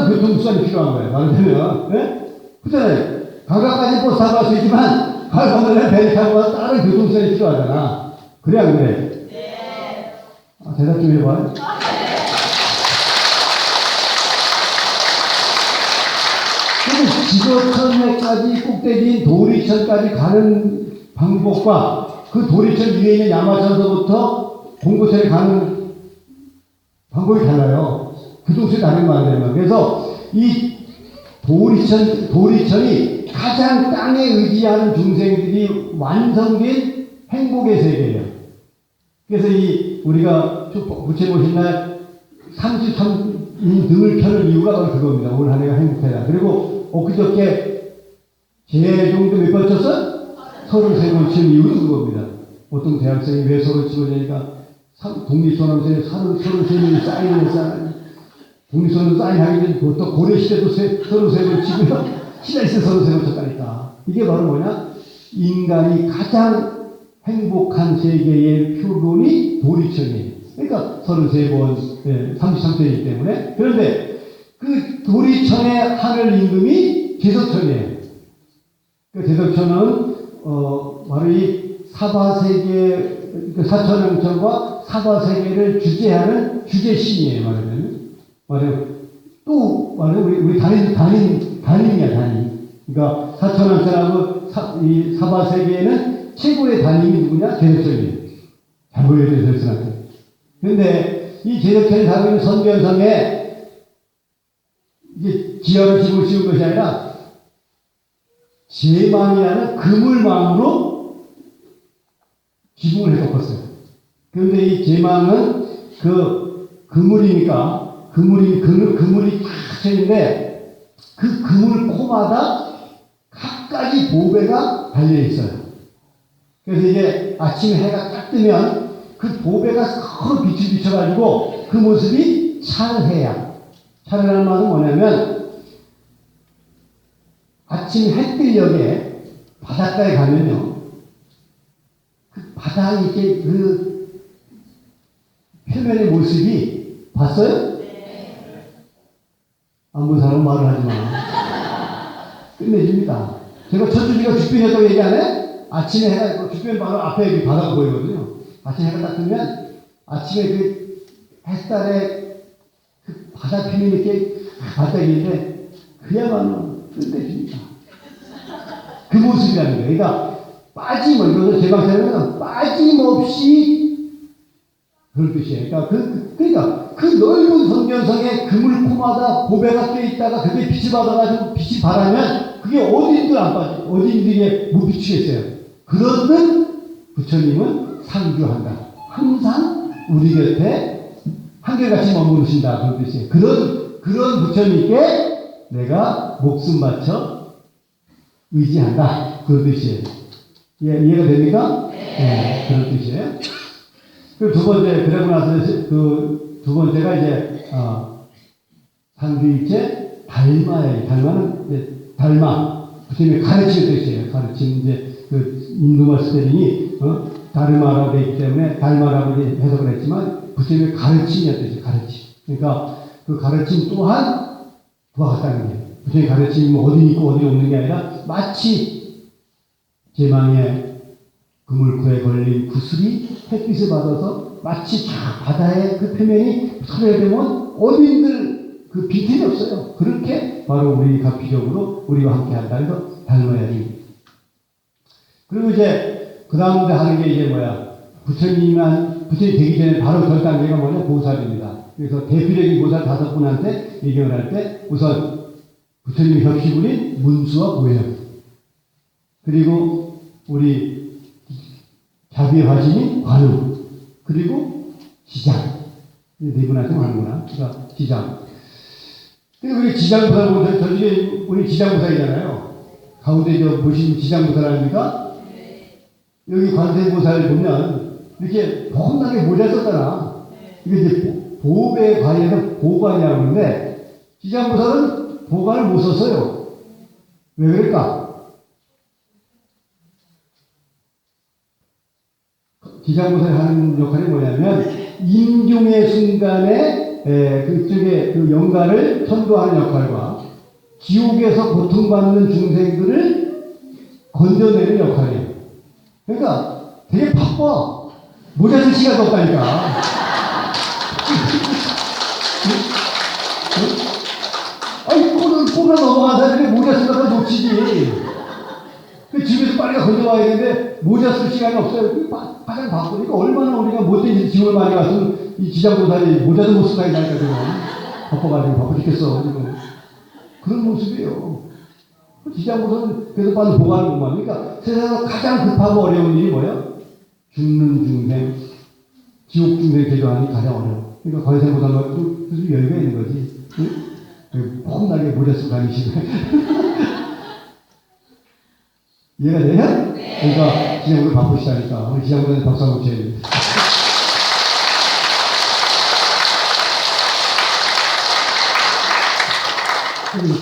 교통수단이 필요한 거예요. 말하자면, 예? 그렇잖아요. 강가까지 버스 타고 갈 수 있지만, 갈 건너면 배를 타고 가서 다른 교통수단이 필요하잖아. 그래, 안 그래? 네. 대답 좀 해봐요. 지도천에까지 꼭대기인 도리천까지 가는 방법과 그 도리천 위에 있는 야마천서부터 공고천에 가는 방법이 달라요. 교통수단이 다른 말이에요. 그래서 이 도리천이 가장 땅에 의지하는 중생들이 완성된 행복의 세계예요. 그래서 우리가 부채 보신 날 33인 등을 켜는 이유가 바로 그겁니다. 오늘 한 해가 행복해라. 그리고 엊그저께 재종도 몇 번 쳤어? 33번 치는 이유도 그겁니다. 보통 대학생이 왜 서로 치느냐니까 독립선언서에 33명이 사인을 했잖아요. 독립선언 사인하기 전에 보통 고려시대도 33번 치고요. 신라시대 33번 쳤다니까. 이게 바로 뭐냐? 인간이 가장 행복한 세계의 표본이 도리천이에요. 그러니까 33번, 33세이기 때문에. 그런데 그 도리천의 하늘 임금이 제석천이에요. 그 제석천은, 바로 이 사바세계, 사천왕천과 사바세계를 주재하는 주재신이에요, 말하자면. 우리 단임이야, 단임. 그러니까 사천왕천하고 이 사바세계에는 최고의 단임이 누구냐? 제석천이에요. 잘 보여요, 제석천한테. 근데 이 제석천이 살고 있는 선변성에 이제 지하를 집을 씌운 것이 아니라 제망이라는 그물망으로 지붕을 해놓았어요. 그런데 이 제망은 그물이니까 그물이 탁 쳐있는데 그 그물 코마다 각가지 보배가 달려있어요. 그래서 이제 아침에 해가 딱 뜨면 그 보배가 서로 빛을 비춰가지고 그 모습이 찰해야. 찰이라는 말은 뭐냐면 아침 해뜰녘에 바닷가에 가면요. 그 바다 이렇게 그 표면의 모습이 봤어요? 네. 안 본 사람은 말을 하지 마. 끝내줍니다. 제가 천주교가 주변이었다고 얘기 안 해? 아침에 해가 있고 주변 바로 앞에 바다가 보이거든요. 아침에 해가 딱 뜨면 아침에 그 햇살에 그 바다 표면이 이렇게 바닥인데 그야말로 끝내줍니다. 그 모습이라는 거예요. 그러니까 이것을 제 방식에는 빠짐없이 그런 뜻이에요. 그러니까 그 넓은 성전성에 그물코마다 보배가 껴있다가 그게 빛을 받아가지고 빛이 바라면 그게 어딘들 안 빠져. 어딘들에 못 비추겠어요. 그러든 부처님은 상주한다. 항상 우리 곁에 한결같이 머무르신다. 그런 뜻이에요. 그런 부처님께 내가 목숨 바쳐 의지한다. 그런 뜻이에요. 이해가 됩니까? 네. 그런 뜻이에요. 그리고 두 번째, 그러고 나서 두 번째가 이제, 상주일체 달마예요. 달마는 이제, 부처님의 가르치는 뜻이에요. 가르치는 이제, 인도마스터링이, 다르마라고 되어 있기 때문에 달마라고 해석을 했지만, 부처님의 가르침이었던 뜻이에요. 가르침. 그러니까 그 가르침 또한 그와 같다는 거예요. 부처님의 가르침이 어디 있고 어디 없는 게 아니라, 마치 제망에 그물코에 걸린 구슬이 햇빛을 받아서 마치 바다의 그 표면이 서려야 되면 어딘들 그 빈틈이 없어요. 그렇게 바로 우리 가피적으로 우리와 함께 한다. 그래서 달마야리. 그리고 이제 그 다음에 하는 게 이제 부처님 되기 전에 바로 절 단계가 뭐냐? 보살입니다. 그래서 대표적인 보살 5분한테 얘기를 할 때 우선 부처님 협시분인 문수와 보현. 그리고 우리 자비의 화신인 관우, 그리고 지장. 네 분한테 하는구나. 그러니까 지장. 그리고 우리 지장보살 보면 저 중에 우리 지장보살이잖아요. 가운데 보시면 지장보살 아닙니까? 여기 관세보살 보면 이렇게 험하게 모자 썼잖아. 이게 이제 보배에 관해서 보관이라고 하는데 지장보살은 보관을 못 썼어요. 왜 그럴까? 지장보살이 하는 역할이 뭐냐면 임종의 순간에 그쪽에 그 영가를 선도하는 역할과 지옥에서 고통받는 중생들을 건져내는 역할이에요. 그러니까 되게 바빠. 모자 쓸 시간도 없다니까. 아니, 꼬라 넘어가서 이렇게 모자 쓰다가 놓치지. 그 집에서 빨리 건져와야 되는데 모자 쓸 시간이 없어요. 가장 바쁘니까 얼마나 우리가 못된 지원을 많이 갔으면 이 지장보살이 모자도 못 쓰고 있다니까 지금. 바빠가지고 바빠 죽겠어 지금. 그런 모습이에요. 지장보살은 그래서 빨리 보관하는구만. 그러니까 세상에서 가장 급하고 어려운 일이 뭐예요? 죽는 중생, 지옥 중생 제도하는 게 가장 어려워. 그러니까 관세보살은 무슨 여유가 있는 거지. 응? 폼나게 모자 쓰고 다니시고. 이해가 돼요? 네. 그러니까 지장보살 바쁘시다니까. 우리 지장보살은 박수 한번 쳐야 돼.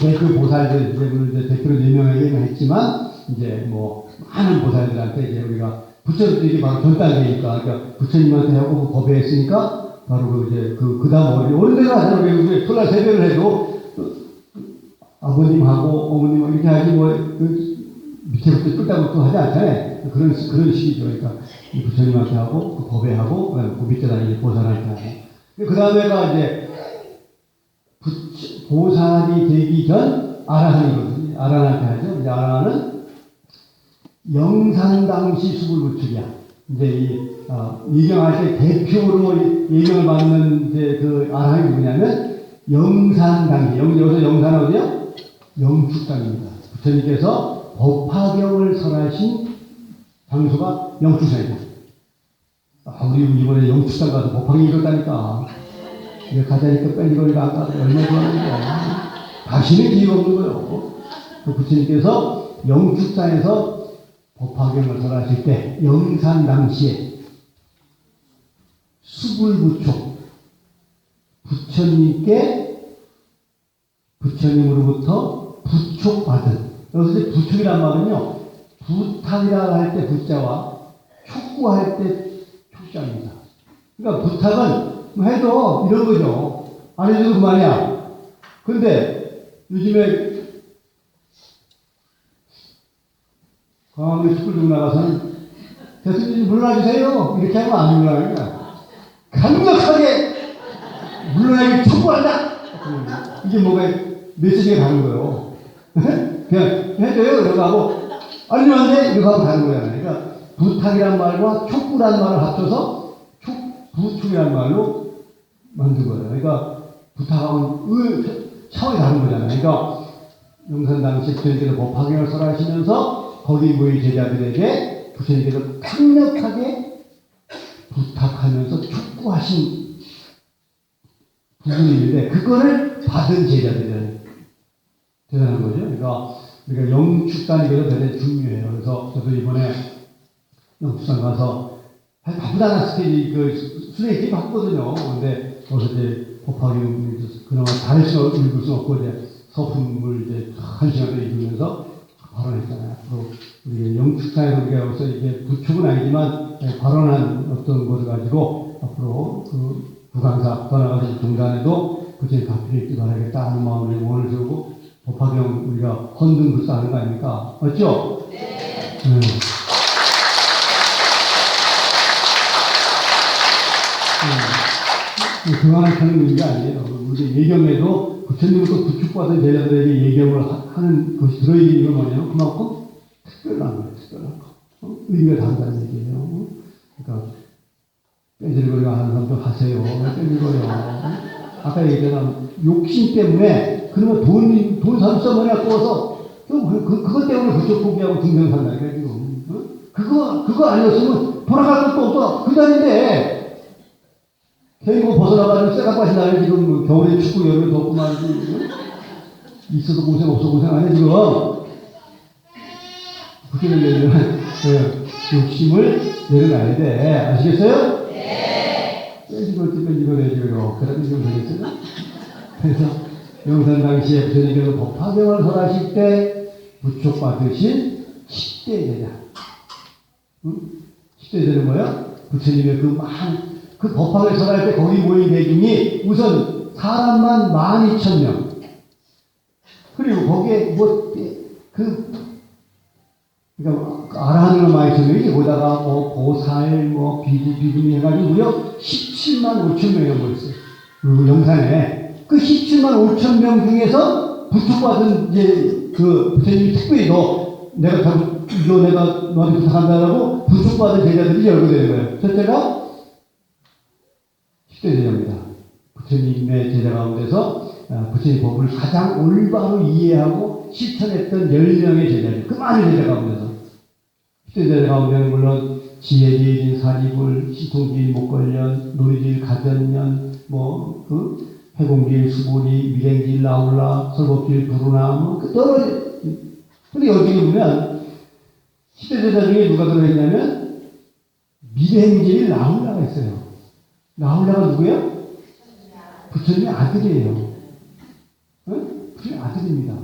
대표 보살들, 이제 대표로 4명에게 했지만, 이제 뭐, 많은 보살들한테 이제 우리가, 부처도 이게 바로 전단계니까, 그러니까 부처님한테 하고 법회했으니까, 바로 그 다음 어른 데가 하잖아요. 우리 설날 세배를 해도, 아버님하고 어머님 이렇게 하지 밑에부터 끝다부터 하지 않잖아요. 그런 식이죠. 그러니까, 부처님한테 하고, 그 법회하고, 그 밑에다 이제 보살한테 하고. 그 다음에가 이제, 보살이 되기 전 아라한이거든요. 아라한한테 하죠. 이제 아라한은 영산당시 수불부축이야. 이제 예경할 때 대표로 예경을 받는 이제 그 아라한이 누구냐면 영산당시. 여기서 영산은 어디요? 영축당입니다. 부처님께서 법화경을 설하신 장소가 영축당이다. 우리 이번에 영축당 가서 법화경 읽었다니까. 가자니까 뺑기거리가 안 가서 얼마나 좋아하는 거야. 다시는 기회가 없는 거예요. 부처님께서 영축산에서 법화경을 설하실 때 영산 당시에 수불부촉 부처님으로부터 부촉받은, 여기서 이제 부촉이란 말은요 부탁이라 할 때 부자와 촉구할 때 촉자입니다. 그러니까 부탁은 해도 이런 거죠. 안 해줘도 그만이야. 근데 요즘에 광화문에 축구를 들고 나가서는 대통령님 물러나주세요. 이렇게 하면 안 물러나는 거야. 강력하게 물러나기 촉구한다. 이게 뭐가 메시지가 다른 거예요. 그냥 해줘요. 이러고 하고 아니면 안 돼. 이러고 하고 다른 거잖아요. 그러니까 부탁이란 말과 촉구란 말을 합쳐서 부축이란 말로 만든 거예요. 그러니까 부탁하고는 차원이 다른 거잖아요. 그러니까 영산 당시 부처님께서 법화경을 설하시면서 거기 모인 제자들에게 부처님께서 강력하게 부탁하면서 촉구하신 부분이 있는데 그거를 받은 제자들은 대단한 거죠. 그러니까 우리가 영축단이 그래서 대단히 중요해요. 그래서 저도 이번에 영축단 가서 바쁘다는 스케일이 수레기 바쁘거든요. 근데 거기서 이제 법화경 그나마 다 읽을 수 없고 이제 서품을 이제 1시간 동안 읽으면서 발언했잖아요. 앞으로 우리 영축사에서 우리가 여기서 이게 부축은 아니지만 발언한 어떤 것을 가지고 앞으로 그 부강사 떠나가서 동단에도 부처님 가필이 있기 바라겠다 하는 마음을 원을 세우고 법화경 우리가 헌등 불사하는 거 아닙니까? 맞죠? 네. 그만한 하는 의미가 아니에요. 우리 예경에도 부처님부터 부축받은 제자들에게 예경을 하는 것이 들어있는 건 뭐냐면 그만큼 특별한 거예요. 특별한 거. 의미가 다르다는 얘기예요. 그러니까 빼질거리가 하는 사람도 하세요. 빼질거려. 아까 얘기했잖아. 욕심 때문에 그러면 돈 삼성원에 아까워서 그것 때문에 부처 포기하고 중생 산다니까 지금. 그거 아니었으면 돌아갈 것도 없어. 그 자리인데 개인고 벗어나가지고 쇠가빠진 날에 지금 겨울에 춥고 여름에 덥구만. 있어도 고생 없어 고생 안 해 지금. 그렇게 되면 욕심을 내려놔야 돼. 아시겠어요? 네. 빼지고 내지고 그러면 좀 되겠어요? 그래서 영산 당시에 부처님께서 법화경을 설하실 때 부촉받으신 10대 제자. 응? 10대 제자는 뭐야? 부처님의 그 법화를 설할 때 거기 모인 대중이 우선 사람만 12,000명. 그리고 거기에 그러니까 아라한으로 많이 설명이 거기다가 보살, 비구비 해가지고 무려 17만 5천 명이 모였어요. 그 영산에 그 17만 5천 명 중에서 부축받은 이제 그 부처님이 특별히 내가 너한테 부탁한다라고 부축받은 제자들이 열거되는 거예요. 첫째가 10대 제자입니다. 부처님의 제자 가운데서 부처님 법을 가장 올바로 이해하고 실천했던 10명의 제자들, 그 많은 제자 가운데서 10대 제자 가운데는 물론 지혜지인 사리불, 신통지인 목걸련, 노리지인 가전년, 해공지인 수보리, 미행지인 라울라, 설법지인 부루나 근데 여기 보면 10대 제자 중에 누가 들어있냐면 미행지인 라울라가 있어요. 라울라가 누구예요? 부처님의 아들이에요. 부처님의 아들입니다.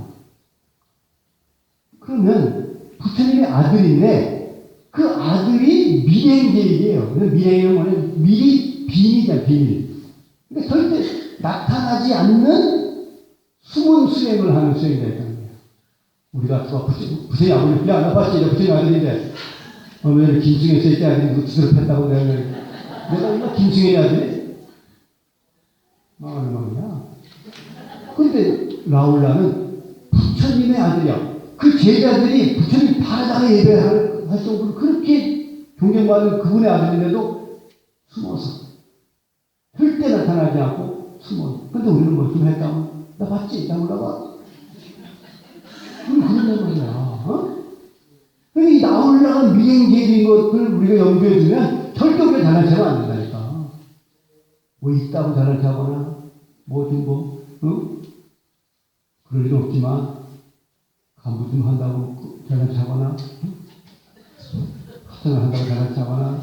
그러면 부처님의 아들인데 그 아들이 미행제이에요. 미행은 뭐냐면 미리 비밀이야, 비밀. 그러니까 절대 나타나지 않는 숨은 수행을 하는 수행자였다는 거예요. 우리가 부처님 아버지, 야, 나 봤지? 부처님 아들인데. 왜 김승현 씨의 아들이 두드러 팼다고 내가 이거 김승현의 아들이? 얼마냐? 근데 라울라는 부처님의 아들이야. 그 제자들이 부처님 바라다가 예배할 정도로 그렇게 존경받는 그분의 아들인데도 숨어서 절대 나타나지 않고 숨어. 근데 우리는 뭐 좀 했다면 나 봤지? 나 올라가. 그런 말이야. 그러니까 이 나올라간 미행계인 것들 우리가 연구해주면 절대 우리가 잘난 체가 안 된다니까. 뭐 있다고 잘난 체하거나 그럴 일은 없지만 간부 좀 한다고 잘난 체하거나 학생을 한다고 잘난 체하거나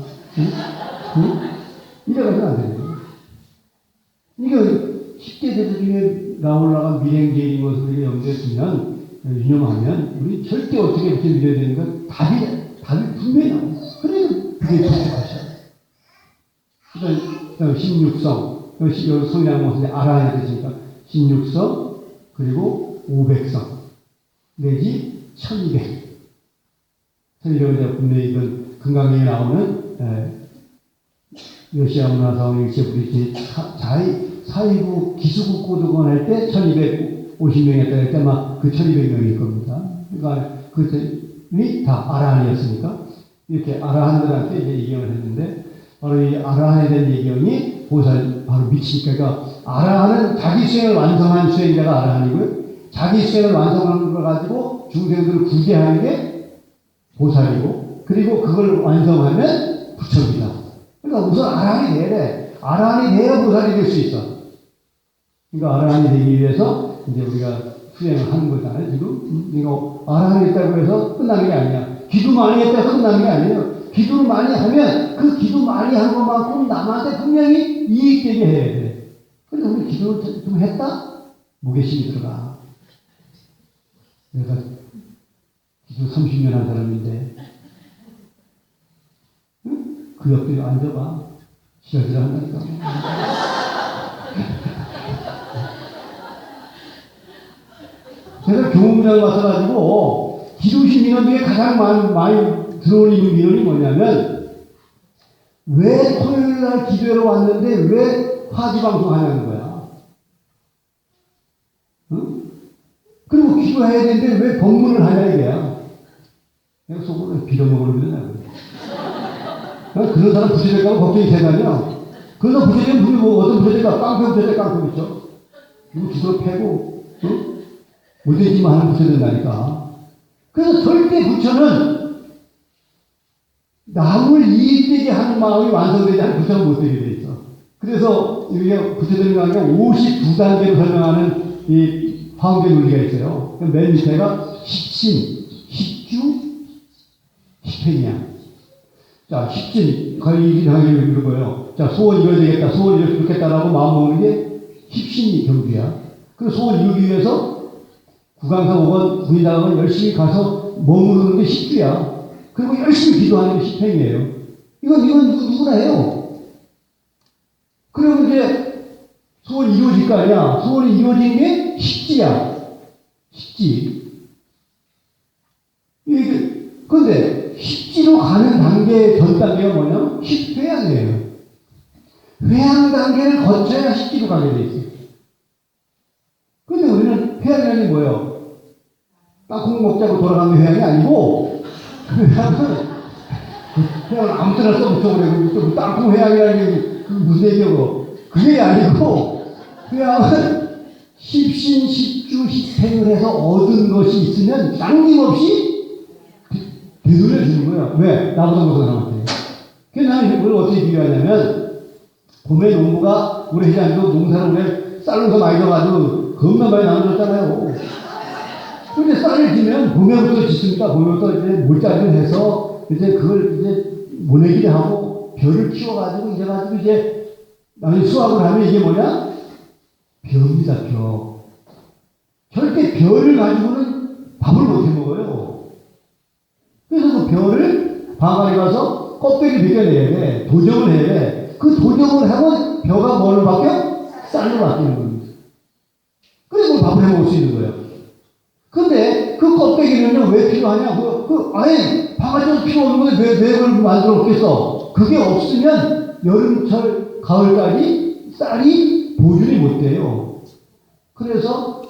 이래가지고 안 되는 거예요. 이거 10대 제자 중에 나올라간 미행계인 것을 우리가 연구했으면 유념하면 우리 절대 어떻게 믿어야 되는 건 답이 분명히 나와요. 그래서 그게 도착하셔요. 그러니까 16성, 성량모습의 아라한이 되시니까 16성, 그리고 500성, 내지 1200. 1200은 분명히 이건 금강경에 나오는 러시아 문화사원 일체부리 사이부 기수국 고등원 할 때 1250명이 했다 할 때 아마 그 1200명일 겁니다. 그러니까 그들이 다 아라한이었으니까 이렇게 아라한들한테 이제 예경을 했는데 바로 이 아라한에 대한 예경이 보살 바로 미치니까 그러니까 아라한은 자기 수행을 완성한 수행자가 아라한이고요. 자기 수행을 완성한 걸 가지고 중생들을 구제하는 게 보살이고 그리고 그걸 완성하면 부처입니다. 그러니까 우선 아라한이 돼야 돼. 아라한이 돼야 보살이 될 수 있어. 그러니까 아라한이 되기 위해서 이제 우리가 수행을 하는 거잖아요. 지금 이거 아라한이 있다고 해서 끝나는 게 아니야. 기도 많이 했다고 끝나는 게 아니에요. 기도를 많이 하면 그 기도 많이 한 것만큼 남한테 분명히 이익되게 해야 돼. 근데 우리 기도를 좀 했다? 무게심이 들어가. 내가 기도 30년 한 사람인데 응? 그 옆에 앉아봐. 시절시절 한다니까. 제가 교문장 가서가지고 기도신 민원 중에 가장 많이 들어오는 민원이 뭐냐면 왜 토요일날 기도회로 왔는데 왜 화지방송 하냐는 거야. 응? 그리고 기도해야 되는데 왜 법문을 하냐 이게야. 내가 속으로 빌어먹으려고 그러냐. 그런 사람 부처될까봐 걱정이 되다니요. 그래서 부처되면 어떤 부처될까? 깡패 부처될 깡패 있죠. 누구 기도를 패고 응? 못되지만 하는 부처 된다니까. 그래서 절대 부처는 남을 이익되게 하는 마음이 완성되지 않은 부처는 못되게 돼 있어. 그래서 이게 부처되는 거 아니라 52단계로 설명하는 이 화엄계 논리가 있어요. 맨 밑에가 십신, 십주, 십행이야. 자, 십신, 거의 이상하게 이런 거예요. 자, 소원 이뤄야 되겠다, 소원 이뤘으면 좋겠다라고 마음 먹는 게 십신이 경주야. 그 소원 이루기 위해서 국왕사 오건 군인당하면 열심히 가서 머무르는 게 십주야. 그리고 열심히 기도하는 게 십행이에요. 이건 누구나 해요. 그리고 이제 소원이 이루어질 거 아니야. 소원이 이루어진 게 십지야. 십지. 그런데 십지로 가는 단계, 전 단계가 뭐냐면 십회양이에요. 회양 단계를 거쳐야 십지로 가게 돼 있어요. 근데 우리는 회양이라는 게 뭐예요? 땅콩 먹자고 돌아가는 회양이 아니고, 회양을 아무 때나 써붙여버려. 또 땅콩 회양이라는 게 무슨 얘기고. 그게 아니고, 회양은 십신, 십주, 십행을 해서 얻은 것이 있으면 남김없이 되돌려주는 거야. 왜? 나보다 못한 사람한테. 그래서 나는 이걸 어떻게 비교하냐면, 봄에 농부가 우리 회장도 농사를 왜 쌀농사 많이 져가지고 겁나 많이 나눠줬잖아요. 근데 쌀을 지면 봄에부터 짓습니까? 봄에부터 이제 몰자리를 해서 이제 그걸 이제 모내기를 하고 벼를 키워가지고 이제 나중에 수확을 하면 이게 뭐냐? 벼입니다, 벼. 절대 벼를 가지고는 밥을 못 해 먹어요. 그래서 그 벼를 방앗에 가서 껍데기를 벗겨내야 돼. 도정을 해야 돼. 그 도정을 하면 벼가 뭐를 바뀌어? 쌀로 바뀌는 겁니다. 그래서 밥을 해 먹을 수 있는 거예요. 근데 그 껍데기는 왜 필요하냐? 아예 방앗에서 필요 없는 건데 왜 그걸 만들어 놓겠어? 그게 없으면 여름철, 가을까지 쌀이 보존이 못 돼요. 그래서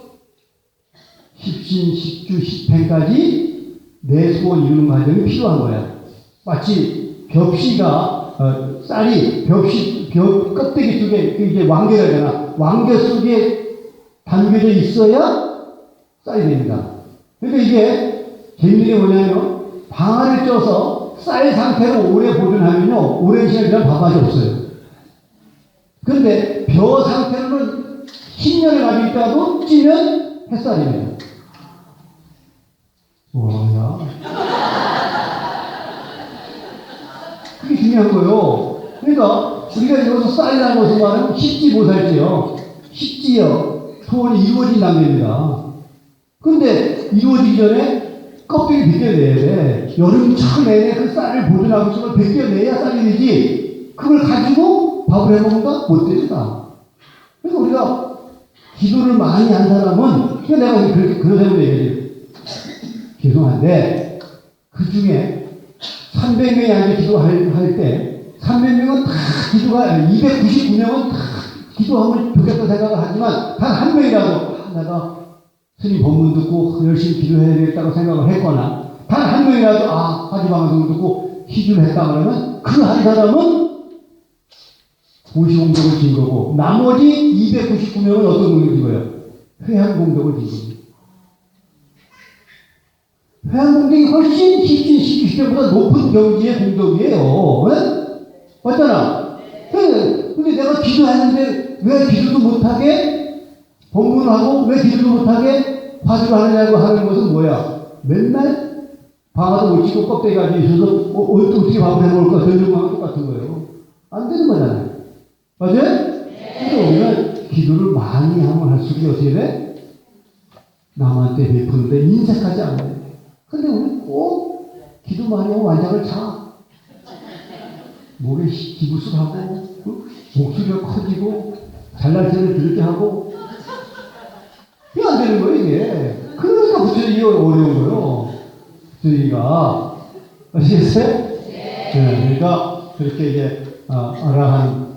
십신, 십주, 십행까지 내 소원 이루는 과정이 필요한 거야. 마치 벽시가 쌀이 벽 껍데기 속에 이제 왕겨가 되잖아. 왕겨 속에 담겨져 있어야 쌀이 됩니다. 그러니까 이게 재밌는 게 뭐냐면 방아를 쪄서 쌀 상태로 오래 보존하면요 오랜 시간 지나면 밥맛이 없어요. 그런데 벼 상태로는 10년을 가지고 있다가도 찌면 햇살입니다. 와, 그게 중요한 거예요. 그러니까 우리가 여기서 쌀이라는 것을 말하면 십지 보살지요. 십지요. 소원이 이루어진 단계입니다. 근데 이루어지기 전에 껍데기 벗겨내야 돼. 여름철 내내 그 쌀을 보존하고 있으면 벗겨내야 쌀이 되지. 그걸 가지고 밥을 해먹는다? 못 됩니다. 그래서 우리가 기도를 많이 한 사람은, 내가 그런 사람을 얘기해요. 죄송한데, 그 중에 300명이 앉아 기도할 때, 300명은 다 기도가, 299명은 다 기도하면 좋겠다 생각을 하지만, 단 한 명이라도, 내가 스님 법문 듣고 열심히 기도해야 되겠다고 생각을 했거나, 단 한 명이라도, 화지 방송 듣고 기도를 했다 그러면, 그 한 사람은 고시공덕을 진 거고, 나머지 299명은 어떤 공덕을 진 거예요? 회한 공덕을 진 겁니다. 회한 공덕이 훨씬 십시보다 높은 경지의 공덕이에요. 네? 맞잖아? 근데 내가 기도했는데 왜 기도도 못하게 법문을 하고 왜 기도도 못하게 화두를 하느냐고 하는 것은 뭐야? 맨날 방아도 못 치고 껍데기 가지고 있어서 어떻게 밥을 해먹을까 전쟁과는 똑같은 거예요. 안 되는 거잖아요. 맞아요? 그래서 우리가 기도를 많이 하면 할수록 어떻게 돼? 남한테 베푸는데 인색하지 않아요. 근데 우리 꼭 기도 많이 하고 완장을 차. 목에 기부스하고 목소리가 커지고 잘날 때는 그렇게 하고 이게 안 되는 거예요 이게. 그러니까 부처님이 어려운 거예요. 부처님이가 아시겠어요? 네. 그러니까 그렇게 이제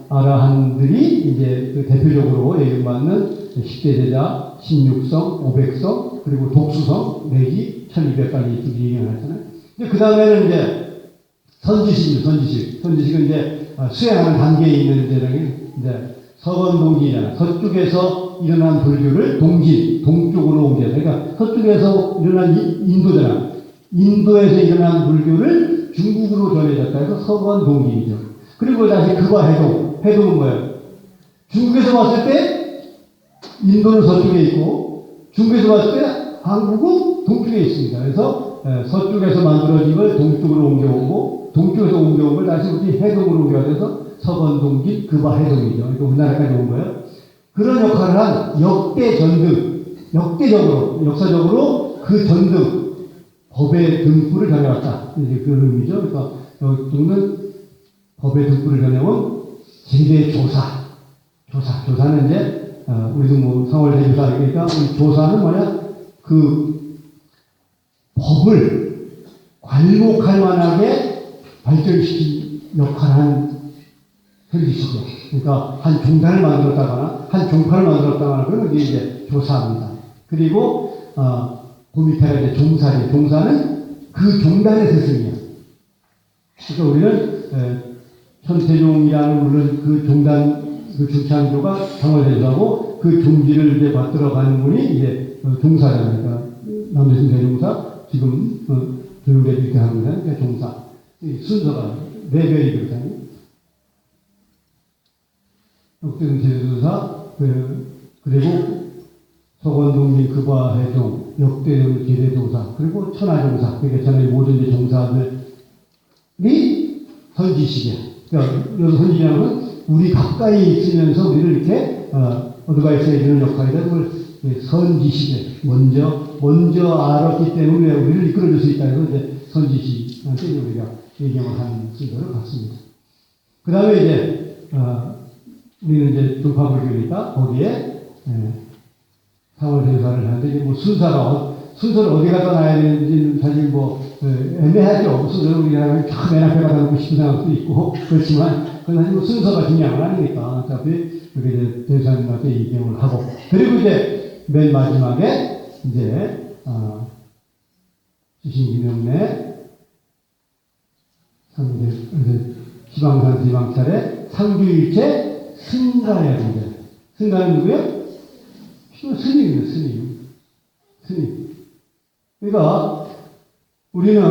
아라한들이 이제 그 대표적으로 예금받는 10대 제자, 16성, 500성, 그리고 독수성, 내지 1200까지 얘기를 하잖아요. 그 다음에는 이제 선지식은 이제 수행하는 단계에 있는 이제 서건동지잖아. 서쪽에서 일어난 불교를 동쪽으로 옮겨. 그러니까 서쪽에서 일어난 인도잖아. 인도에서 일어난 불교를 중국으로 전해졌다 해서 서건동지이죠. 그리고 다시 그와 해동은 뭐예요? 중국에서 봤을 때 인도는 서쪽에 있고 중국에서 봤을 때 한국은 동쪽에 있습니다. 그래서 서쪽에서 만들어진 걸 동쪽으로 옮겨오고 동쪽에서 옮겨온 걸 다시 우리 해동으로 옮겨서 서건동지 그와 해동이죠. 그러니까 우리나라까지 온 거예요. 그런 역할을 한 역대 전등 역사적으로 그 전등, 법의 등불을 전해왔다. 이제 그런 의미죠. 그러니까 여기는 법의 등불을 전해온 제대 조사는 이제, 우리도 뭐 3월 대조사 그러니까 조사는 뭐냐? 그 법을 괄목할 만하게 발전시킨 역할을 한 현지시죠. 그러니까 한 종단을 만들었다거나 한 종파를 만들었다거나 그러면 이제 조사합니다. 그리고 그 밑에가 이제 종사죠. 종사는 그 종단의 스승이야. 그러니까 우리는 천태종이라는 물론 그 종단 그 중창조가 상월대조하고 그 종지를 이제 받들어가는 분이 이제 종사잖아요. 그러니까 남대신 대종사 지금 교육에 이렇게 합니다. 그러니까 종사 순서가 레벨이 그렇잖아요. 역대동 제도사 그리고 서건동민 급화해종 역대동 제대조사 그리고 천하종사 그러니까 전에 모든 이제 종사들이 선지식이야. 그러니까 여기서 선지식이라는 우리 가까이 있으면서 우리를 이렇게 어드바이스해 주는 역할이다. 그걸 선지식에 먼저 알았기 때문에 우리를 이끌어줄 수 있다 해서 이제 선지식한테 우리가 얘기를 하는 순서를 갖습니다. 그 다음에 이제 우리는 이제 불파불교니까 거기에 3월 대사를 하는데 이제 뭐 순서를 어디 갖다 놔야 되는지는 사실 뭐 애매하죠. 순서를 우리가 다 맨 앞에 갖다 놓고 싶은 생각도 있고 그렇지만 그건 사실 뭐 순서가 중요한 건 아니니까 어차피 우리 이제 대사님한테 얘기를 하고 그리고 이제 맨 마지막에 이제 지신기명내 3대 지방산 지방찰에 상주일체 승가야 된다. 승가는 누구예요? 스님입니다. 스님. 그러니까 우리는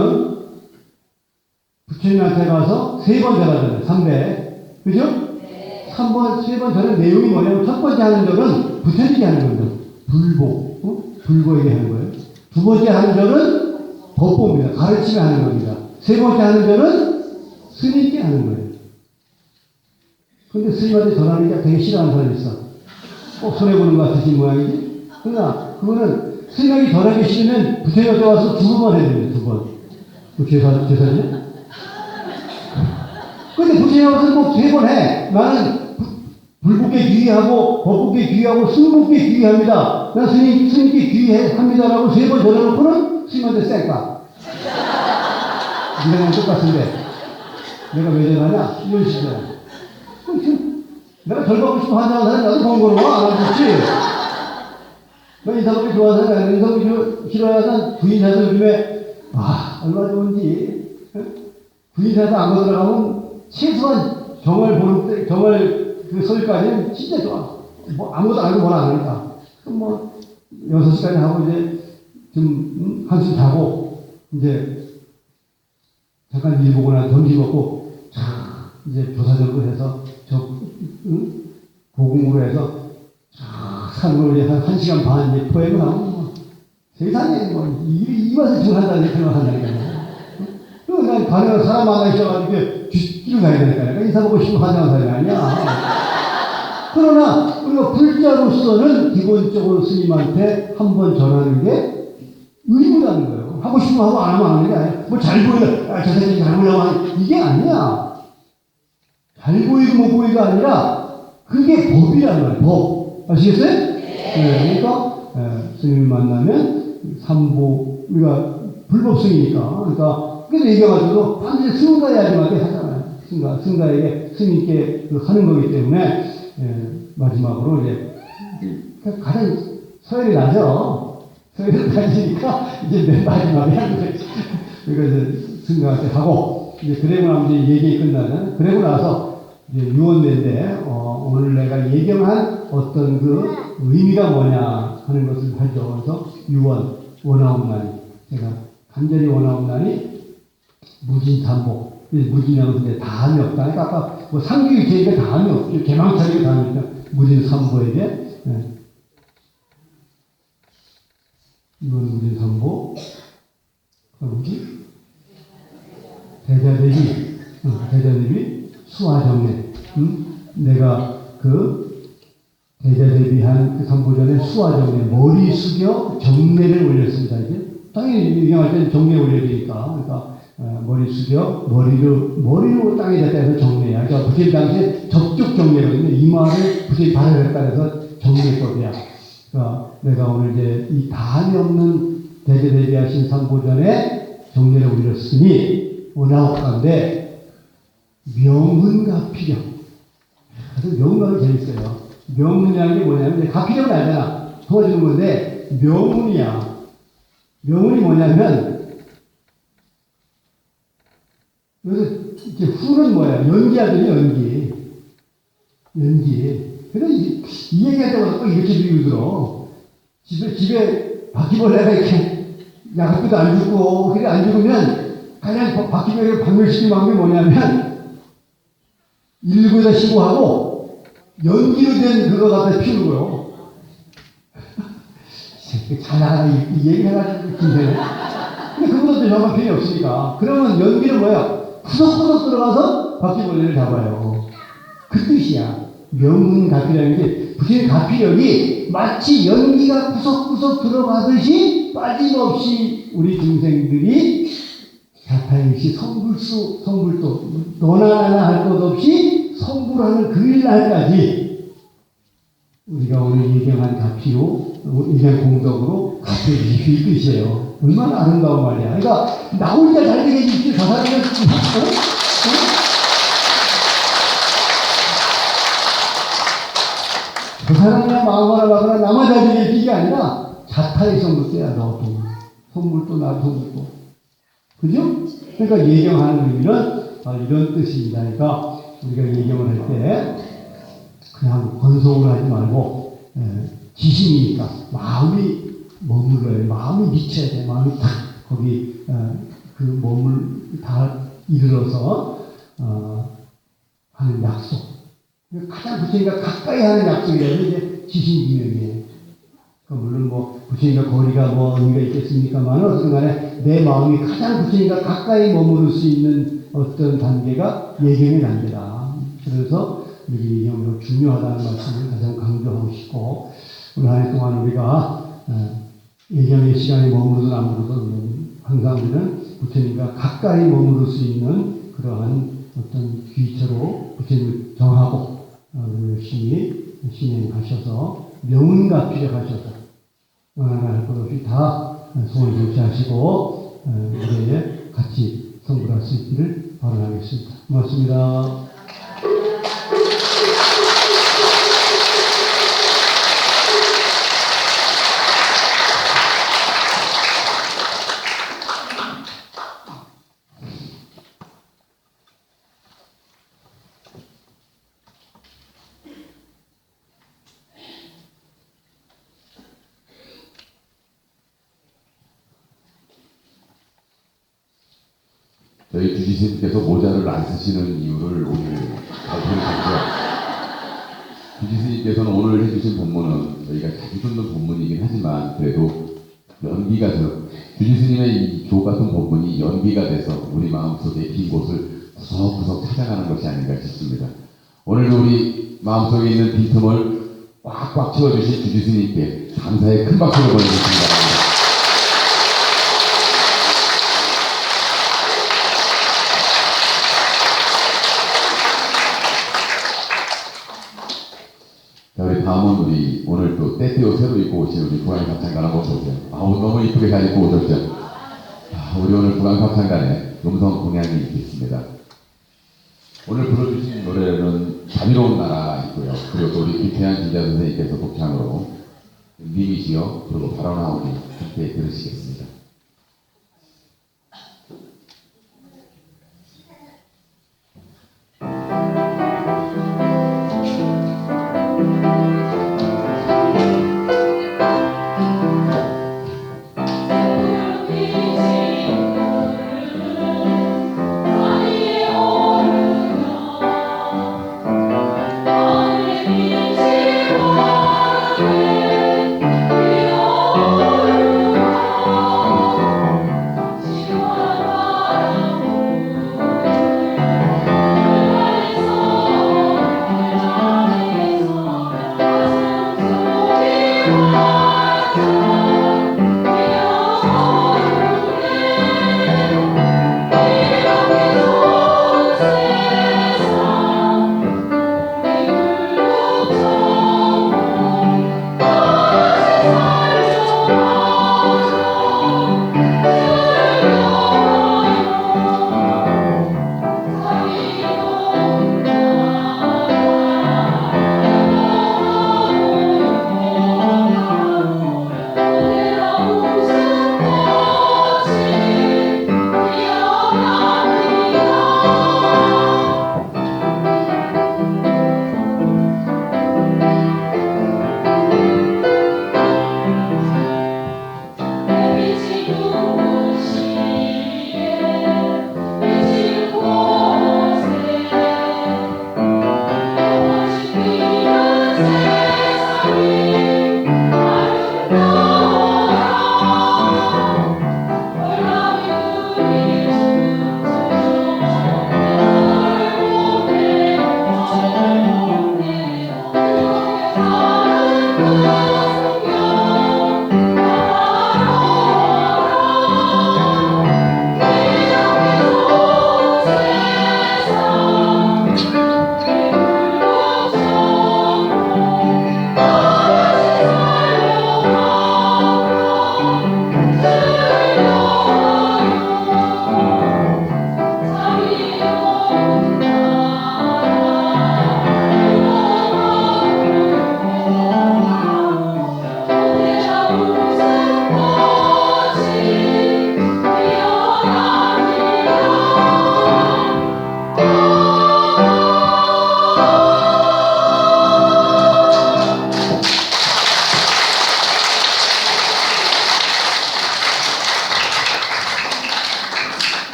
부처님한테 가서 3번 절하잖아요. 3배. 그죠? 네. 3번 절의 내용이 뭐냐면 첫 번째 하는 절은 부처님이 하는 겁니다. 불보에게 하는 거예요. 두 번째 하는 절은 법보입니다. 가르치며 하는 겁니다. 세 번째 하는 절은 스님께 하는 거예요. 근데 스님한테 절하는 게 되게 싫어하는 사람이 있어. 꼭 손해보는 것 같으신 모양이지? 그러나 그거는 스님이 절하기 싫으면 부처님한테 와서 2번 해야 됩니다. 2번. 그 제사냐? 근데 부처님 와서 꼭 3번 해. 나는 불법계 귀의하고 법법계 귀의하고 승법계 귀의합니다. 난 스님께 귀의합니다라고 3번 절해놓고는 스님한테 쌩까. 니랑 똑같은데 내가 왜 전하냐? 이런 식이야. 내가 절 받고 싶어 하자는 사람이 나도 번거로워. 안 하겠지? 너 인사받기 좋아하는 사람이 인사받기 싫어하는 부인사도 요즘에 얼마나 좋은지 부인사도 안 들어가면 최소한 정월 그 설까지는 진짜 좋아. 뭐 아무것도 안 하고 뭐라 안 하니까. 그럼 뭐 6시까지 하고 이제 좀 한숨 자고 이제 잠깐 일 보고 나서 점심 먹고 이제 조사적으로 해서 고궁으로 해서 산으로 이제 한 1시간 반 이제 포획을 하면 뭐 세상에 뭐 이 맛을 중한다는 생각을 한다니까요. 그러니까 반응을 사람 하나 있어가지고 뒤로 가야 되니까 그러니까 인사 보고 싶으면 화장한 사람이 아니야. 그러나 우리가 불자로서는 기본적으로 스님한테 한 번 전하는 게 의무라는 거예요. 하고 싶으면 하고 안 하면 안 하는 게 아니야. 뭐 잘 보여, 저 새끼 잘 보려고 하는 이게 아니야. 잘 보이고 못 보이가 아니라 그게 법이란 말이에요. 법. 아시겠어요? 네. 그러니까 스님을 만나면 삼보 우리가 불법승이니까 그러니까 그래서 얘기해가지고 반드시 승가야지만 하잖아요. 승가에게 스님께 하는 거기 때문에 마지막으로 이제 가장 서열이 나죠. 서열이 낮으니까 이제 맨 마지막에 하는 거예요. 그러니까 이제 승가한테 하고 이제 그러고 나면 이제 얘기 끝나잖아요. 그러고 나서 이제 유언인데 오늘 내가 얘기한 어떤 그 의미가 뭐냐 하는 것을 하죠. 그래서 유언 원하옵나니 제가 간절히 원하옵나니 무진삼복 무진이라고 이제 다함이 없다. 그러니까 아까 뭐 상규일체니까 다함이 없죠. 개망차리가 다하니까 무진삼보에게 유언 무진삼보 뭐지? 대자대비 수화정례. 내가 그 대대대비한 그 선보전의 수화정례, 머리 숙여 정례를 올렸습니다. 이제 당연히 유행할 때는 정례 올려야 되니까, 그러니까 머리 숙여 머리로 땅에 댔다 해서 정례야. 그러니까 부처님 당시에 접촉 정례거든요. 이마를 부처님 발을 했다 해서 정례법이야. 그러니까 내가 오늘 이제 이 다함이 없는 대대대비하신 선보전에 정례를 올렸으니 원하옵 가운데 명훈과 필요. 그래서 명문이 재밌어요. 명문이라는 게 뭐냐면, 가피력은 알잖아. 도와주는 건데, 명문이야. 명문이 뭐냐면, 여기서 이제 후는 뭐야? 연기하더니 연기. 연기. 그래서 이 얘기할 때마다 꼭 이렇게 비유 들어. 집에 바퀴벌레가 이렇게 약학비도 안 주고, 그래 안 죽으면, 가장 바퀴벌레를 박멸시키는 방법이 뭐냐면, 119에다 신고하고, 연기로 된 그거 갖다 피우는 거요. 잘 나가, 이 얘기를 해가지고 김새네. 근데 그것도 정말 필요 없으니까. 그러면 연기는 뭐야? 구석구석 들어가서 바퀴벌레를 잡아요. 그 뜻이야. 명문가피라는 게, 부처님 가피력이 마치 연기가 구석구석 들어가듯이 빠짐없이 우리 중생들이 자타일시 성불도, 너나 나나 할 것 없이 성불하는 그 일날까지 우리가 오늘 예경한 가피로, 예경 공덕으로 가피를 이 뜻이에요. 얼마나 아름다운 말이야. 그러니까 나 혼자 잘 되게 해주십시오. 저 사람은 그 사람이야 마음하나 마거나 나만 잘 되게 해주는 게 아니라 자타의 성불도야. 너도 성불도 나도 성불도. 그죠? 그러니까 예경하는 의미는 이런 뜻입니다. 그러니까 우리가 예경을 할 때 그냥 건성으로 하지 말고 지심이니까 마음이 머물러요. 마음이 미쳐야 돼. 마음이 딱 거기 그 몸을 다 이르러서 하는 약속. 가장 부처님과 가까이 하는 약속이라면 이제 지심기명이에요. 물론 뭐 부처님과 거리가 뭐 의미가 있겠습니까만 어쨌든 간에 내 마음이 가장 부처님과 가까이 머무를 수 있는 어떤 단계가 예경의 단계다. 그래서 우리 예경으로 중요하다는 말씀을 가장 강조하고 싶고, 오늘 한 해 동안 우리가 예경의 시간에 머무르든 안 머무르든 항상 우리는 부처님과 가까이 머무를 수 있는 그러한 어떤 귀처로 부처님을 정하고 열심히 진행하셔서 명운과 필요하셔서 할 것 없이 다 소원을 성취하시고 우리에 같이 성불할 수 있기를 바라겠습니다. 고맙습니다. 저희 주지스님께서 모자를 안 쓰시는 이유를 오늘 발표해주셨죠. 주지스님께서는 오늘 해주신 본문은 저희가 자주 듣는 본문이긴 하지만 그래도 연기가 돼서 주지스님의 이 교 같은 본문이 연기가 돼서 우리 마음속에 빈 곳을 구석구석 찾아가는 것이 아닌가 싶습니다. 오늘도 우리 마음속에 있는 빈틈을 꽉꽉 채워주신 주지스님께 감사의 큰 박수를 보내드립니다. 자, 우리 다음은 우리 오늘 또 떼띠옷 새로 입고 오신 우리 부강합창단 한번 보세요. 너무 이쁘게 잘 입고 오셨죠? 우리 오늘 부강합창단에 음성 공양이 있겠습니다. 오늘 불러주신 노래는 자비로운 나라 있고요. 그리고 또 우리 김태환 기자 선생님께서 독창으로 님이시여 그리고 바로 나오니 함께 들으시겠습니다.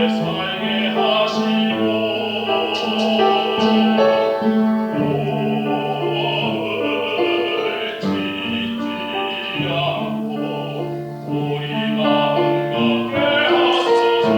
살게 하시고 몸을 짓지 않고 우리 마음 갖게 하소서.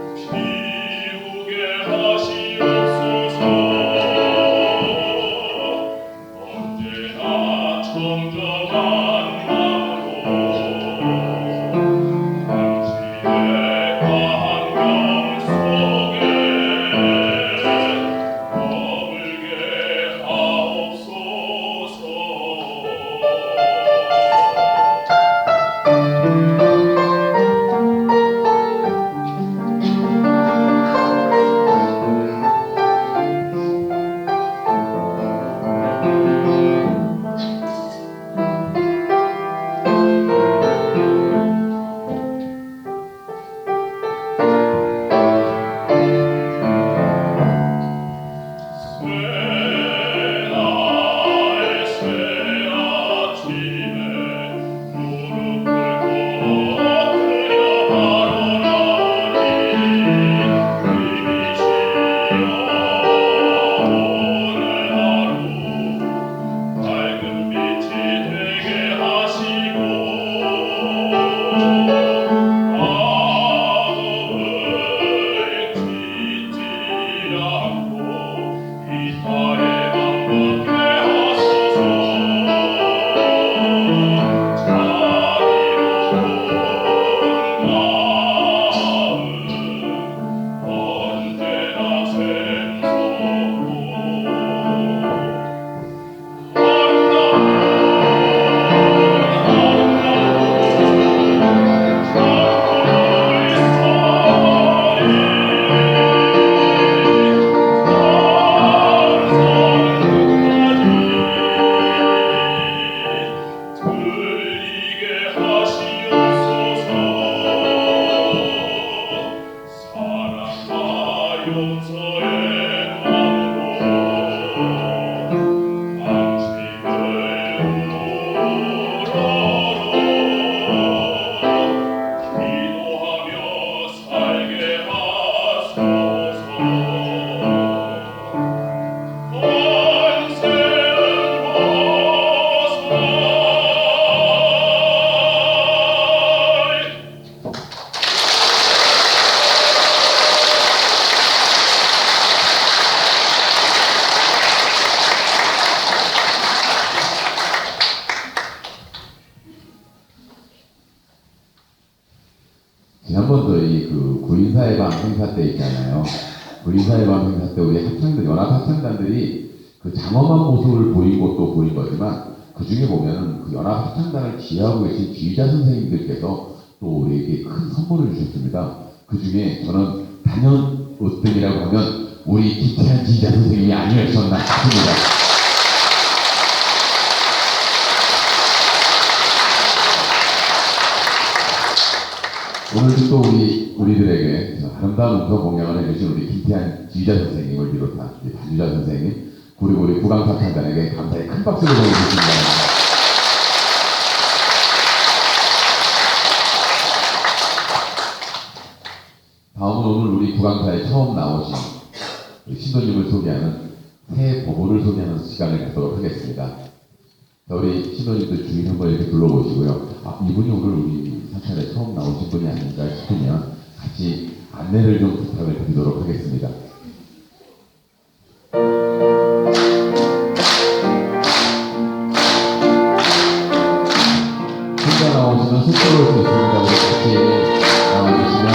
욕심을 피우게 하시옵소서. 언제나 청정한 마음으로 당신의 광명 속에 머물게 하옵소서. 새날 새아침에 무릎 꿇고 엎드려 바라오니 이미시여 오늘 하루 밝은 빛이 되게 하시고 마음을 짓지 않고 이타에 감격해 하소서. 자비로운 마음 언제나 샘솟고 들리게 하시옵소서. 사랑과 용서의 마음으로 당신을 우러러 기도하며 살게 하소서. 권세는 보살. 지난번도 이 구인사회방 행사 때 있잖아요. 구인사회방 행사 때 우리 합창단, 연합 합창단들이 그 장엄한 모습을 보이고 또 보인 거지만 그 중에 보면은 그 연합 합창단을 지휘하고 계신 지휘자 선생님들께서 또 우리에게 큰 선물을 주셨습니다. 그 중에 저는 단연 으뜸이라고 하면 우리 김태한 지휘자 선생님이 아니었었나 싶습니다. 오늘도 또 우리들에게 아름다운 음성 공양을 해주신 우리 김태한 지휘자 선생님을 비롯한 우리 반주자 선생님, 그리고 우리 구강합창단에게 감사의 큰 박수를 보내주시기 바랍니다. 다음은 오늘 우리 구강사에 처음 나오신 우리 신도님을 소개하는 새 보고를 소개하는 시간을 갖도록 하겠습니다. 자, 우리 신도님들 주인 한번 이렇게 불러보시고요. 이분이 오늘 우리 사찰에 처음 나오신 분이 아닌가 싶으면 같이 안내를 좀 부탁을 드리도록 하겠습니다. 혼자 나오시면 쑥스러울 수 있습니다. 우리 같이 나와주시면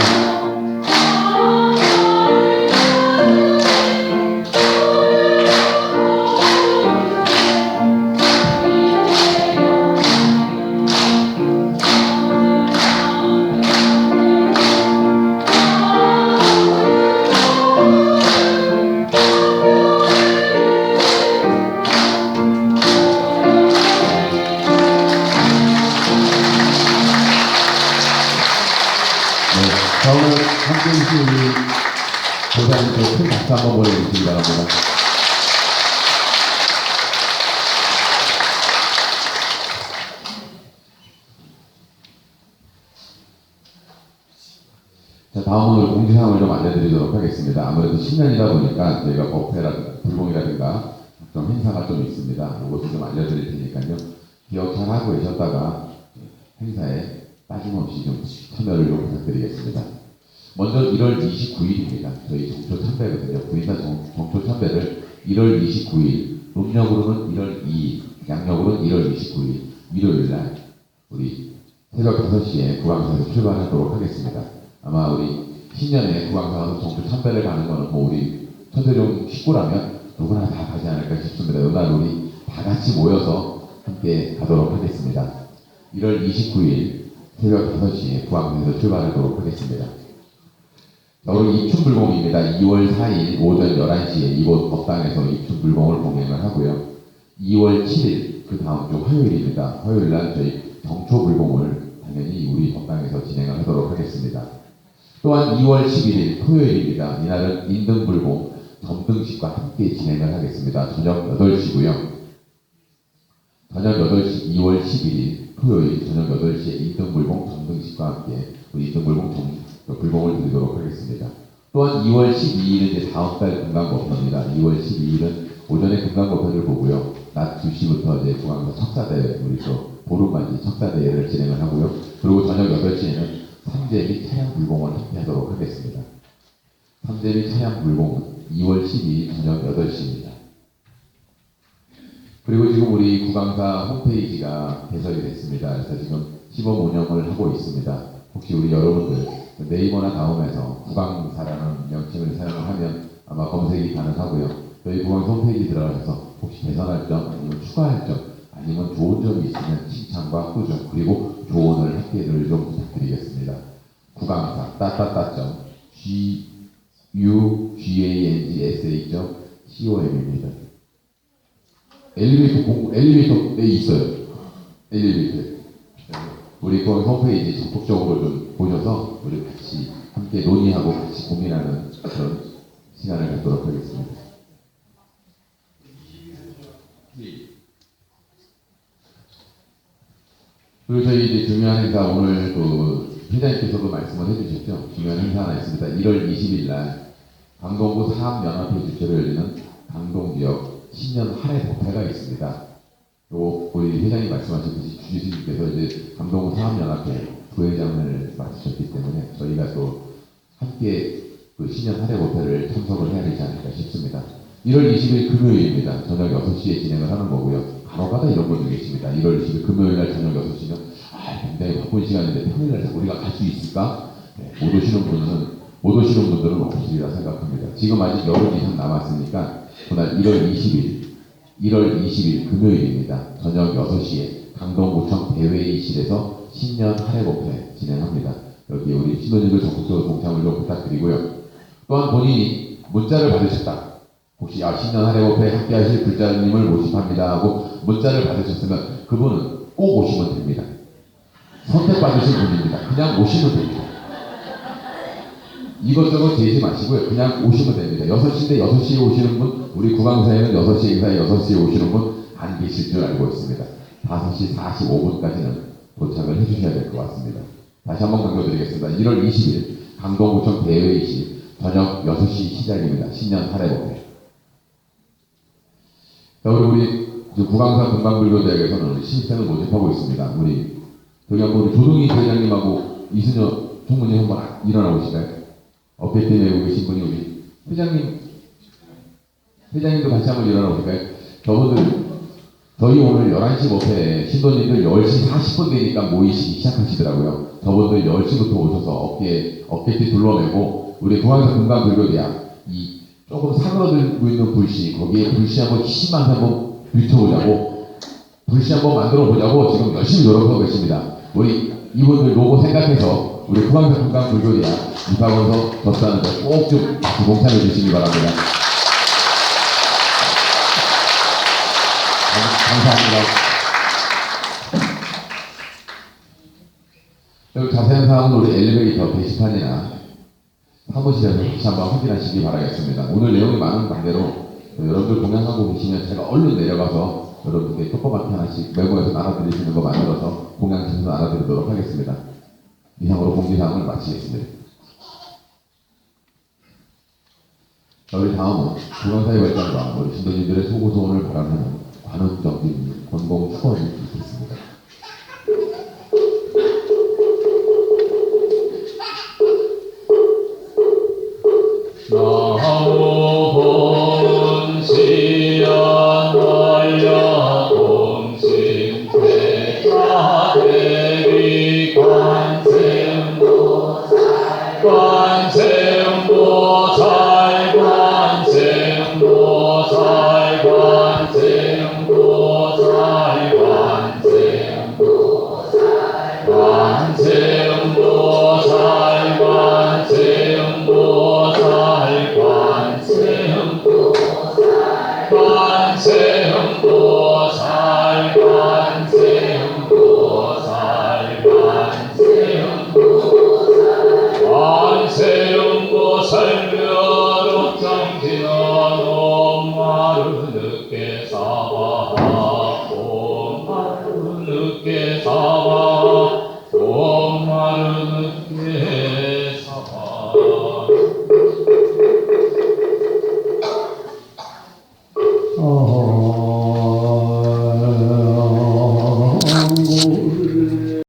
자, 오늘 함께 해주신 우리 보좌님께 큰 박수 한번 보내주시기 바랍니다. 자, 다음은 공지사항을 좀 알려드리도록 하겠습니다. 아무래도 신년이다 보니까 저희가 법회라든가 불공이라든가 각종 행사가 좀 있습니다. 이것을 좀 알려드릴 테니까요. 기억 잘 하고 계셨다가 행사에 빠짐없이 좀 참여를 좀 부탁드리겠습니다. 먼저 1월 29일입니다. 저희 정초 참배거든요. 구인사 정초 참배를 1월 29일, 음력으로는 1월 2일, 양력으로는 1월 29일, 일요일날 우리 새벽 5시에 구강사에서 출발하도록 하겠습니다. 아마 우리 신년에 구강사에서 정초 참배를 가는 거는 뭐 우리 천재종 식구라면 누구나 다 가지 않을까 싶습니다. 이날 우리 다 같이 모여서 함께 가도록 하겠습니다. 1월 29일 새벽 5시에 구강사에서 출발하도록 하겠습니다. 자, 우리 입춘불공입니다. 2월 4일 오전 11시에 이곳 법당에서 입춘불공을 공연을 하고요. 2월 7일 그 다음 주 화요일입니다. 화요일날 저희 정초불공을 당연히 우리 법당에서 진행을 하도록 하겠습니다. 또한 2월 11일 토요일입니다. 이날은 인등불공 점등식과 함께 진행을 하겠습니다. 저녁 8시고요. 저녁 8시 2월 11일 토요일 저녁 8시에 인등불공 점등식과 함께 우리 인등불공 불공을 드리도록 하겠습니다. 또한 2월 12일은 이제 다음 달 금강법회입니다. 2월 12일은 오전에 금강법회를 보고요. 낮 2시부터 이제 중앙에서 척사대회, 우리 또 보름맞이 척사대회를 진행을 하고요. 그리고 저녁 8시에는 삼재 및 차량 불공을 함께 하도록 하겠습니다. 삼재 및 차량 불공은 2월 12일 저녁 8시입니다. 그리고 지금 우리 구강사 홈페이지가 개설이 됐습니다. 그래서 지금 시범 운영을 하고 있습니다. 혹시 우리 여러분들 네이버나 다음에서 구강사라는 명칭을 사용을 하면 아마 검색이 가능하고요. 저희 구강사 홈페이지 들어가셔서 혹시 개선할 점 아니면 추가할 점 아니면 좋은 점이 있으면 칭찬과 후정 그리고 조언을 함께를 좀 부탁드리겠습니다. 구강사 따따따점 guangsa.com입니다. 엘리베이터에 있어요. 엘리베이터. 우리 구강사 홈페이지 적극적으로 좀 보셔서 우리 같이 함께 논의하고 같이 고민하는 그런 시간을 갖도록 하겠습니다. 그리고 저희 이제 중요한 행사 오늘 또 회장님께서도 말씀을 해주셨죠. 중요한 행사 하나 있습니다. 1월 20일 날 강동구 사업연합회 주최로 열리는 강동지역 신년 할애 법회가 있습니다. 또 우리 회장님 말씀하셨듯이 주지수님께서 이제 강동구 사업연합회 부회장을 맡으셨기 때문에 저희가 또 함께 그 신년 할애 법회를 참석을 해야 되지 않을까 싶습니다. 1월 20일 금요일입니다. 저녁 6시에 진행을 하는 거고요. 간혹가다 이런 분들 계십니다. 1월 20일 금요일 날 저녁 6시면 굉장히 바쁜 시간인데 평일날 우리가 갈 수 있을까? 네, 못 오시는 분들은 없으리라 생각합니다. 지금 아직 열흘 이상 남았으니까 그날 1월 20일 금요일입니다. 저녁 6시에 강동구청 대회의실에서 신년 할애법회 진행합니다. 여기 우리 신도님들 적극적으로 동참을 좀 부탁드리고요. 또한 본인이 문자를 받으셨다. 혹시 신년 할애법회 함께 하실 불자님을 모집합니다 하고 문자를 받으셨으면 그분은 꼭 오시면 됩니다. 선택받으신 분입니다. 그냥 오시면 됩니다. 이것저것 재지 마시고요. 그냥 오시면 됩니다. 6시인데 6시에 오시는 분, 우리 구강사에는 6시 행사에 6시에 오시는 분 안 계실 줄 알고 있습니다. 5시 45분까지는 도착을 해주셔야 될 것 같습니다. 다시 한번 강조드리겠습니다. 1월 20일 강동구청 대회의실 저녁 6시 시작입니다. 신년 할애법회. 자, 우리 구강사 금강불교대학에서는 신입생을 모집하고 있습니다. 우리 저기 한번 우리 조동희 회장님하고 이순여 총무님 한번 일어나 보실까요? 어깨 때문에 계신 분이 우리 회장님도 같이 한번 일어나 보실까요? 저분들 저희 오늘 11시 법회에 신도님들 10시 40분 되니까 모이시기 시작하시더라고요. 저분들 10시부터 오셔서 어깨띠 둘러내고 우리 구강사 금강불교대학 이 조금 사그러들고 있는 불씨 거기에 불씨 한번 희심하게 한번 비춰보자고 불씨 한번 만들어 보자고 지금 열심히 노력하고 계십니다. 우리 이분들 로고 생각해서 우리 구강사 금강불교대학 입학원서 접수하는데 꼭 좀 동참해 주시기 바랍니다. 감사합니다. 여기 자세한 사항은 우리 엘리베이터 게시판이나 사무실에서 다시 한번 확인하시기 바라겠습니다. 오늘 내용이 많은 관계로 여러분들 공양하고 계시면 제가 얼른 내려가서 여러분들께 조그맣게 하나씩 메모해서 나눠드리시는 거 만들어서 공양청에서 나눠드리도록 하겠습니다. 이상으로 공지사항을 마치겠습니다. 자, 우리 다음은 중앙사회 발전과 우리 신도님들의 소고소원을 바라는 관원정진 권공 축원이 있겠습니다. 나무 본시연 원려 공신태자 대비 관세음보살 관세음보살 관세음보살 관세음보살 관세음보살 관세음보살 관세음보살 관세음보살 묘록정진원 옴마루 늦게 사바 옴마루 늦게 사바 옴마루 늦게 사바 어허.